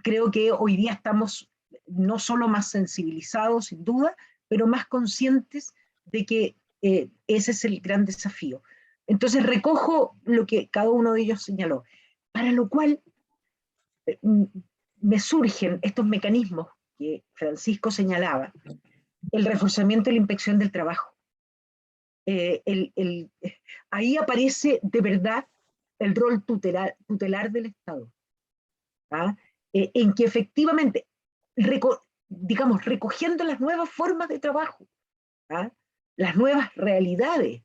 creo que hoy día estamos no solo más sensibilizados, sin duda, pero más conscientes de que ese es el gran desafío. Entonces recojo lo que cada uno de ellos señaló, para lo cual me surgen estos mecanismos que Francisco señalaba, el reforzamiento de la inspección del trabajo. Ahí aparece de verdad el rol tutelar del Estado, en que efectivamente, digamos, recogiendo las nuevas formas de trabajo, las nuevas realidades,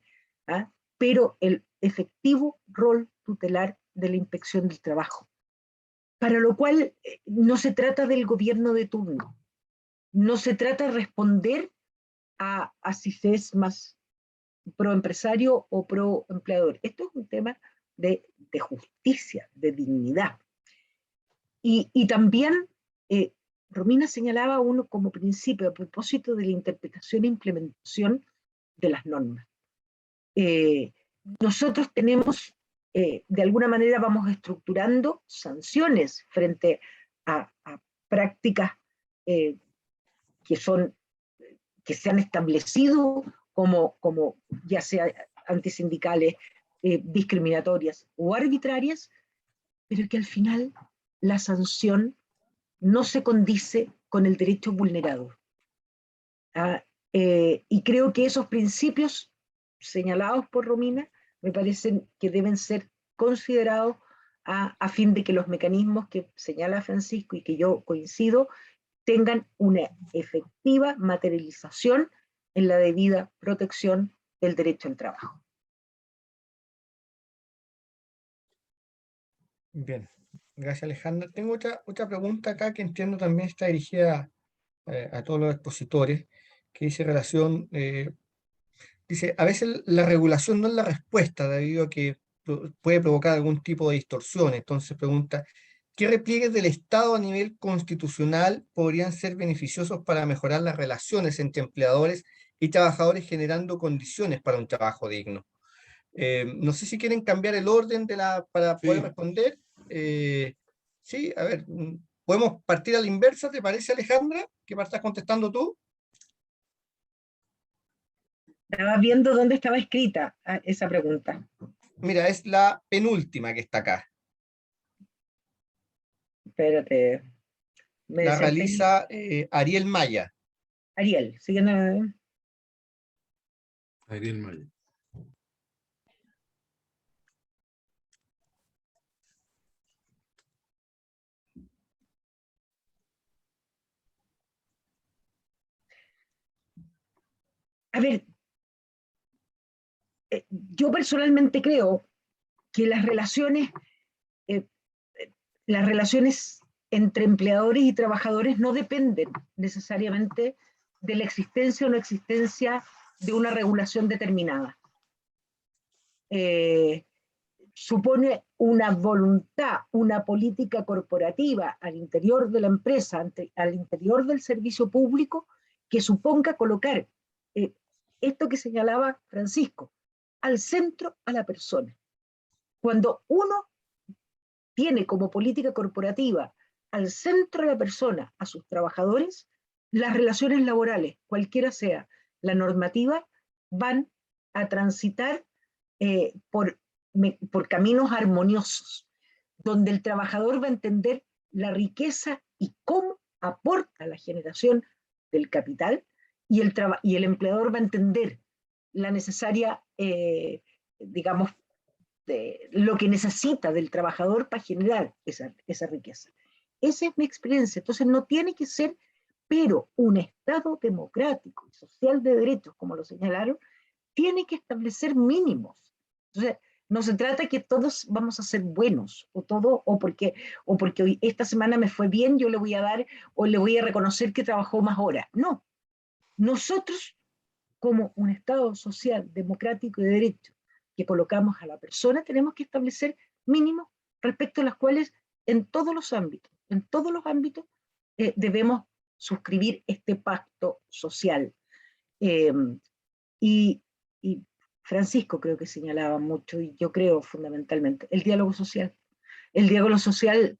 pero el efectivo rol tutelar de la inspección del trabajo. Para lo cual no se trata del gobierno de turno, no se trata de responder a si se es más pro empresario o pro empleador. Esto es un tema de justicia, de dignidad. Y también Romina señalaba uno como principio a propósito de la interpretación e implementación de las normas. Nosotros tenemos, de alguna manera vamos estructurando sanciones frente a prácticas que se han establecido como ya sea antisindicales, discriminatorias o arbitrarias, pero que al final la sanción no se condice con el derecho vulnerado. Y creo que esos principios señalados por Romina me parecen que deben ser considerados a fin de que los mecanismos que señala Francisco y que yo coincido tengan una efectiva materialización en la debida protección del derecho al trabajo. Bien, gracias, Alejandra. Tengo otra pregunta acá que entiendo también está dirigida a todos los expositores, que dice dice, a veces la regulación no es la respuesta debido a que puede provocar algún tipo de distorsión. Entonces pregunta, ¿qué repliegues del Estado a nivel constitucional podrían ser beneficiosos para mejorar las relaciones entre empleadores y trabajadores generando condiciones para un trabajo digno? No sé si quieren cambiar el orden para poder responder. Sí, a ver, podemos partir a la inversa, ¿te parece, Alejandra? ¿Que estás contestando tú? Estaba viendo dónde estaba escrita esa pregunta. Mira, es la penúltima que está acá. Espérate. La realiza Ariel Maya. Ariel, siguiendo. Ariel Maya. A ver, yo personalmente creo que eh, las relaciones entre empleadores y trabajadores no dependen necesariamente de la existencia o no existencia de una regulación determinada. Supone una voluntad, una política corporativa al interior de la empresa, al interior del servicio público, que suponga colocar esto que señalaba Francisco, al centro a la persona. Cuando uno tiene como política corporativa al centro de la persona, a sus trabajadores, las relaciones laborales, cualquiera sea la normativa, van a transitar por caminos armoniosos, donde el trabajador va a entender la riqueza y cómo aporta la generación del capital, y el empleador va a entender la necesaria, digamos, lo que necesita del trabajador para generar esa riqueza. Esa es mi experiencia. Entonces no tiene que ser, pero un Estado democrático y social de derechos, como lo señalaron, tiene que establecer mínimos. Entonces, No se trata que todos vamos a ser buenos, o porque hoy, esta semana me fue bien, yo le voy a dar, o le voy a reconocer que trabajó más horas. No, nosotros, como un Estado social, democrático y de derecho, que colocamos a la persona, tenemos que establecer mínimos respecto a los cuales en todos los ámbitos, debemos suscribir este pacto social. Y, y Francisco creo que señalaba mucho, y yo creo fundamentalmente, el diálogo social. El diálogo social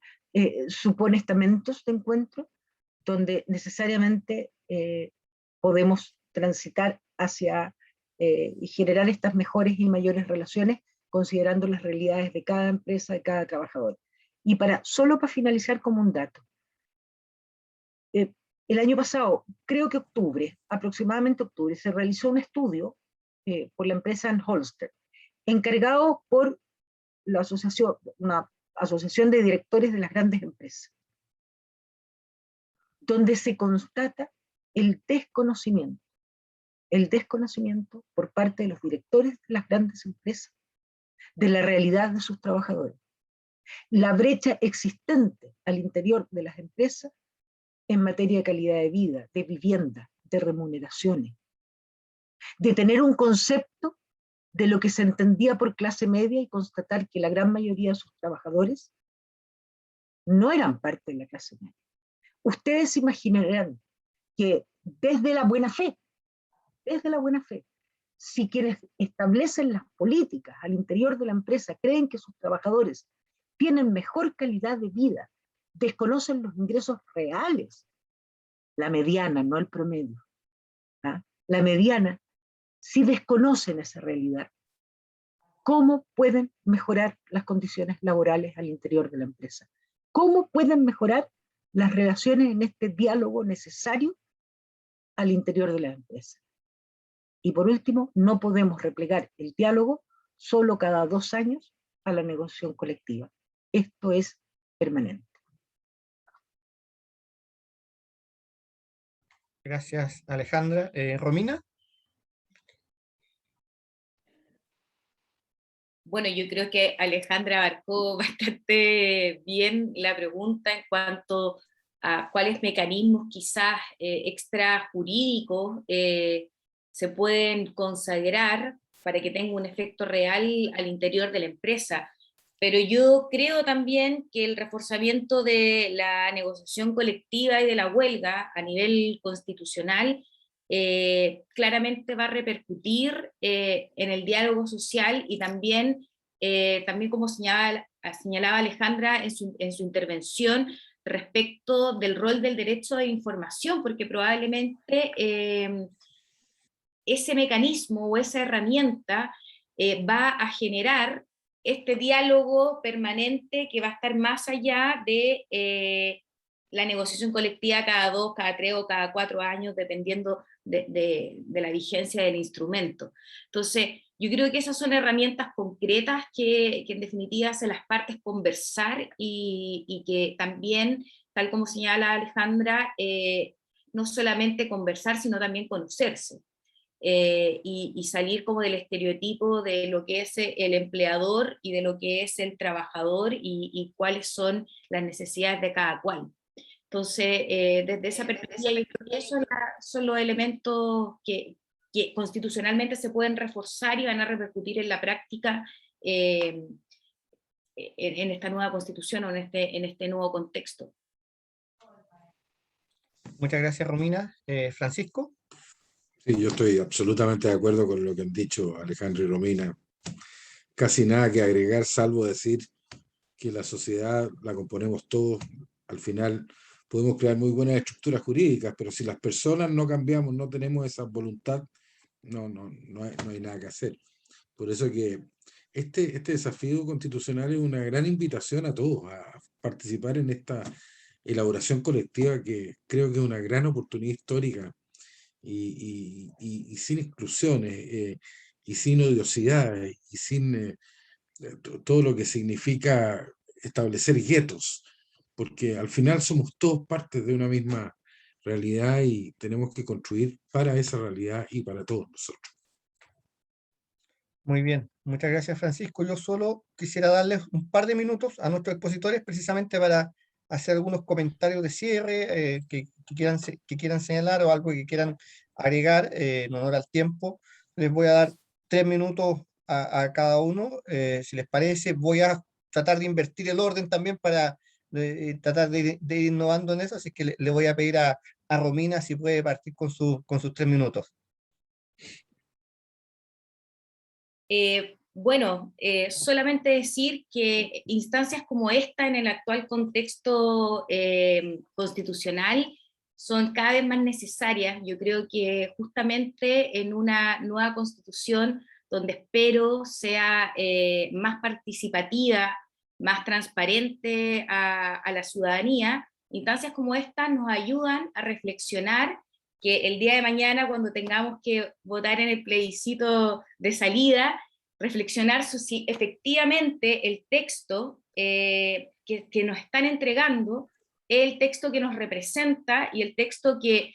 supone estamentos de encuentro donde necesariamente podemos transitar hacia y generar estas mejores y mayores relaciones considerando las realidades de cada empresa, de cada trabajador. Y solo para finalizar como un dato, el año pasado, creo que aproximadamente octubre, se realizó un estudio por la empresa Ann Holster, encargado por una asociación de directores de las grandes empresas, donde se constata el desconocimiento por parte de los directores de las grandes empresas de la realidad de sus trabajadores, la brecha existente al interior de las empresas en materia de calidad de vida, de vivienda, de remuneraciones, de tener un concepto de lo que se entendía por clase media y constatar que la gran mayoría de sus trabajadores no eran parte de la clase media. Ustedes imaginarán que desde la buena fe, si quienes establecen las políticas al interior de la empresa creen que sus trabajadores tienen mejor calidad de vida, desconocen los ingresos reales, la mediana, no el promedio, ¿ah? La mediana, si desconocen esa realidad, ¿cómo pueden mejorar las condiciones laborales al interior de la empresa? ¿Cómo pueden mejorar las relaciones en este diálogo necesario al interior de la empresa? Y por último, no podemos replegar el diálogo solo cada 2 años a la negociación colectiva. Esto es permanente. Gracias, Alejandra. Romina. Bueno, yo creo que Alejandra abarcó bastante bien la pregunta en cuanto a cuáles mecanismos quizás extrajurídicos se pueden consagrar para que tenga un efecto real al interior de la empresa. Pero yo creo también que el reforzamiento de la negociación colectiva y de la huelga a nivel constitucional claramente va a repercutir en el diálogo social y también como señalaba Alejandra en su intervención respecto del rol del derecho de información, porque probablemente ese mecanismo o esa herramienta va a generar este diálogo permanente que va a estar más allá de la negociación colectiva cada 2, cada 3 o cada 4 años, dependiendo de la vigencia del instrumento. Entonces, yo creo que esas son herramientas concretas que en definitiva hacen las partes conversar y que también, tal como señala Alejandra, no solamente conversar, sino también conocerse. Y salir como del estereotipo de lo que es el empleador y de lo que es el trabajador y cuáles son las necesidades de cada cual. Entonces, desde esa perspectiva, yo creo que esos son los elementos que constitucionalmente se pueden reforzar y van a repercutir en la práctica en esta nueva constitución o en este nuevo contexto. Muchas gracias, Romina. Francisco. Sí, yo estoy absolutamente de acuerdo con lo que han dicho Alejandro y Romina. Casi nada que agregar, salvo decir que la sociedad la componemos todos. Al final podemos crear muy buenas estructuras jurídicas, pero si las personas no cambiamos, no tenemos esa voluntad, no hay nada que hacer. Por eso que este desafío constitucional es una gran invitación a todos a participar en esta elaboración colectiva que creo que es una gran oportunidad histórica y sin exclusiones y sin odiosidades y sin todo lo que significa establecer guetos, porque al final somos todos partes de una misma realidad y tenemos que construir para esa realidad y para todos nosotros. Muy bien, muchas gracias, Francisco. Yo solo quisiera darles un par de minutos a nuestros expositores precisamente para hacer algunos comentarios de cierre que quieran señalar o algo que quieran agregar en honor al tiempo. Les voy a dar 3 minutos a cada uno. Si les parece, voy a tratar de invertir el orden también para tratar de ir innovando en eso, así que le voy a pedir a Romina si puede partir con sus 3 minutos. Bueno, solamente decir que instancias como esta en el actual contexto constitucional son cada vez más necesarias. Yo creo que justamente en una nueva constitución donde espero sea más participativa, más transparente a la ciudadanía, instancias como esta nos ayudan a reflexionar que el día de mañana, cuando tengamos que votar en el plebiscito de salida, reflexionar si efectivamente el texto que nos están entregando es el texto que nos representa y el texto que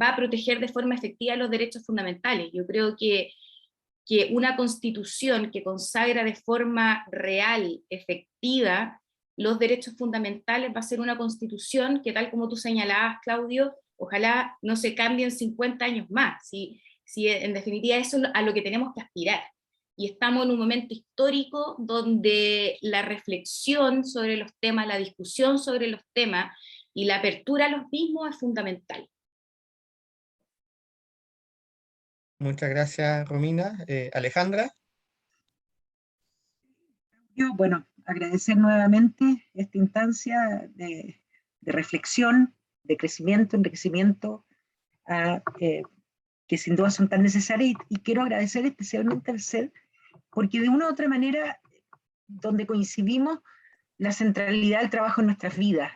va a proteger de forma efectiva los derechos fundamentales. Yo creo que una constitución que consagra de forma real, efectiva, los derechos fundamentales va a ser una constitución que, tal como tú señalabas, Claudio, ojalá no se cambie en 50 años más. Si en definitiva eso es a lo que tenemos que aspirar. Y estamos en un momento histórico donde la reflexión sobre los temas, la discusión sobre los temas y la apertura a los mismos es fundamental. Muchas gracias, Romina. Alejandra. Yo, bueno, agradecer nuevamente esta instancia de reflexión, de crecimiento, enriquecimiento, que sin duda son tan necesarias, y quiero agradecer especialmente al CED, porque de una u otra manera, donde coincidimos, la centralidad del trabajo en nuestras vidas,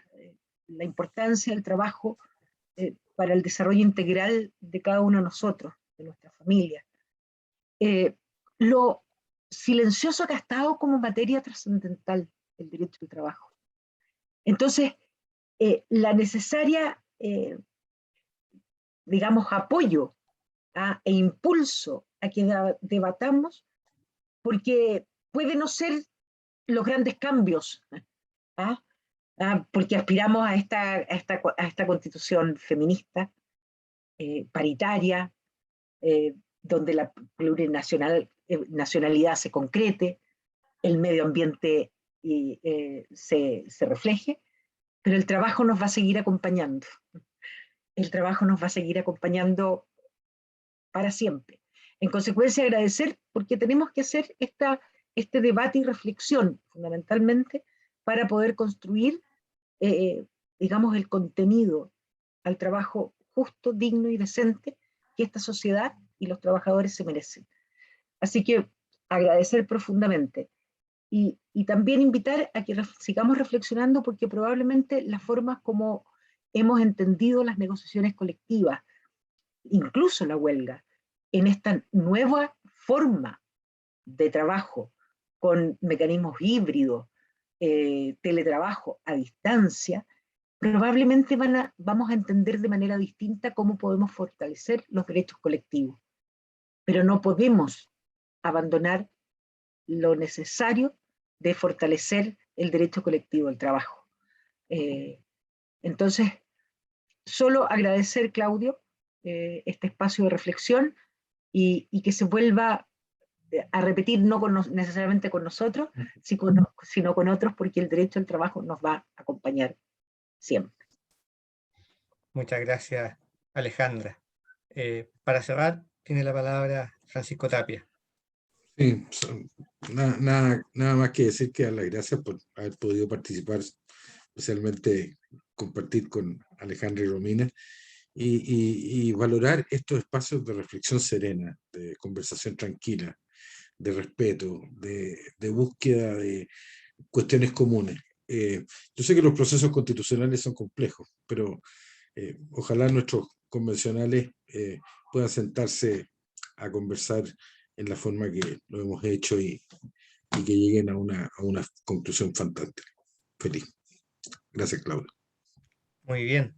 la importancia del trabajo para el desarrollo integral de cada uno de nosotros, de nuestra familia. Lo silencioso que ha estado como materia trascendental el derecho al trabajo. Entonces, la necesaria, digamos, apoyo e impulso a que debatamos, porque puede no ser los grandes cambios, porque aspiramos a esta constitución feminista, paritaria, donde la plurinacionalidad se concrete, el medio ambiente se refleje, pero el trabajo nos va a seguir acompañando. El trabajo nos va a seguir acompañando para siempre. En consecuencia, agradecer porque tenemos que hacer este debate y reflexión, fundamentalmente, para poder construir, digamos, el contenido al trabajo justo, digno y decente que esta sociedad y los trabajadores se merecen. Así que agradecer profundamente y también invitar a que sigamos reflexionando, porque probablemente las formas como hemos entendido las negociaciones colectivas, incluso la huelga, en esta nueva forma de trabajo con mecanismos híbridos, teletrabajo a distancia, probablemente vamos a entender de manera distinta cómo podemos fortalecer los derechos colectivos. Pero no podemos abandonar lo necesario de fortalecer el derecho colectivo al trabajo. Entonces, solo agradecer, Claudio, este espacio de reflexión y que se vuelva a repetir, no necesariamente con nosotros, sino con otros, porque el derecho al trabajo nos va a acompañar siempre. Muchas gracias, Alejandra. Para cerrar, tiene la palabra Francisco Tapia. Sí, nada más que decir que dar las gracias por haber podido participar, especialmente compartir con Alejandra y Romina, y valorar estos espacios de reflexión serena, de conversación tranquila, de respeto, de búsqueda de cuestiones comunes. Yo sé que los procesos constitucionales son complejos, pero ojalá nuestros convencionales puedan sentarse a conversar en la forma que lo hemos hecho y que lleguen a una conclusión fantástica. Feliz. Gracias, Claudio. Muy bien.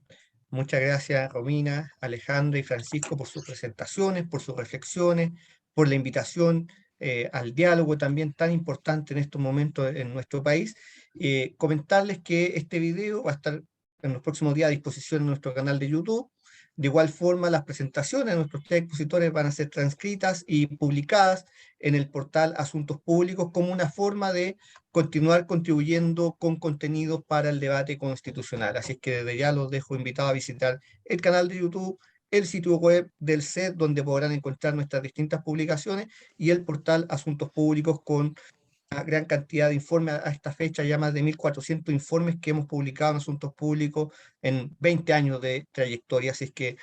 Muchas gracias, Romina, Alejandra y Francisco, por sus presentaciones, por sus reflexiones, por la invitación al diálogo también tan importante en estos momentos en nuestro país. Comentarles que este video va a estar en los próximos días a disposición en nuestro canal de YouTube. De igual forma, las presentaciones de nuestros 3 expositores van a ser transcritas y publicadas en el portal Asuntos Públicos como una forma de continuar contribuyendo con contenidos para el debate constitucional. Así es que desde ya los dejo invitados a visitar el canal de YouTube, el sitio web del CED, donde podrán encontrar nuestras distintas publicaciones, y el portal Asuntos Públicos con una gran cantidad de informes. A esta fecha ya más de 1.400 informes que hemos publicado en Asuntos Públicos en 20 años de trayectoria. Así es que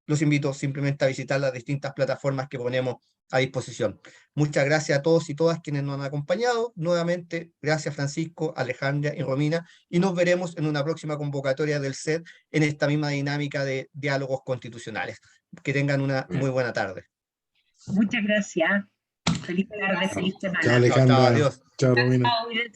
los invito simplemente a visitar las distintas plataformas que ponemos a disposición. Muchas gracias a todos y todas quienes nos han acompañado. Nuevamente, gracias Francisco, Alejandra y Romina, y nos veremos en una próxima convocatoria del CED en esta misma dinámica de diálogos constitucionales. Que tengan una muy buena tarde. Muchas gracias. Feliz tarde, feliz Chao, semana. Chao, Alejandra. adiós. Chao, Romina. Chao.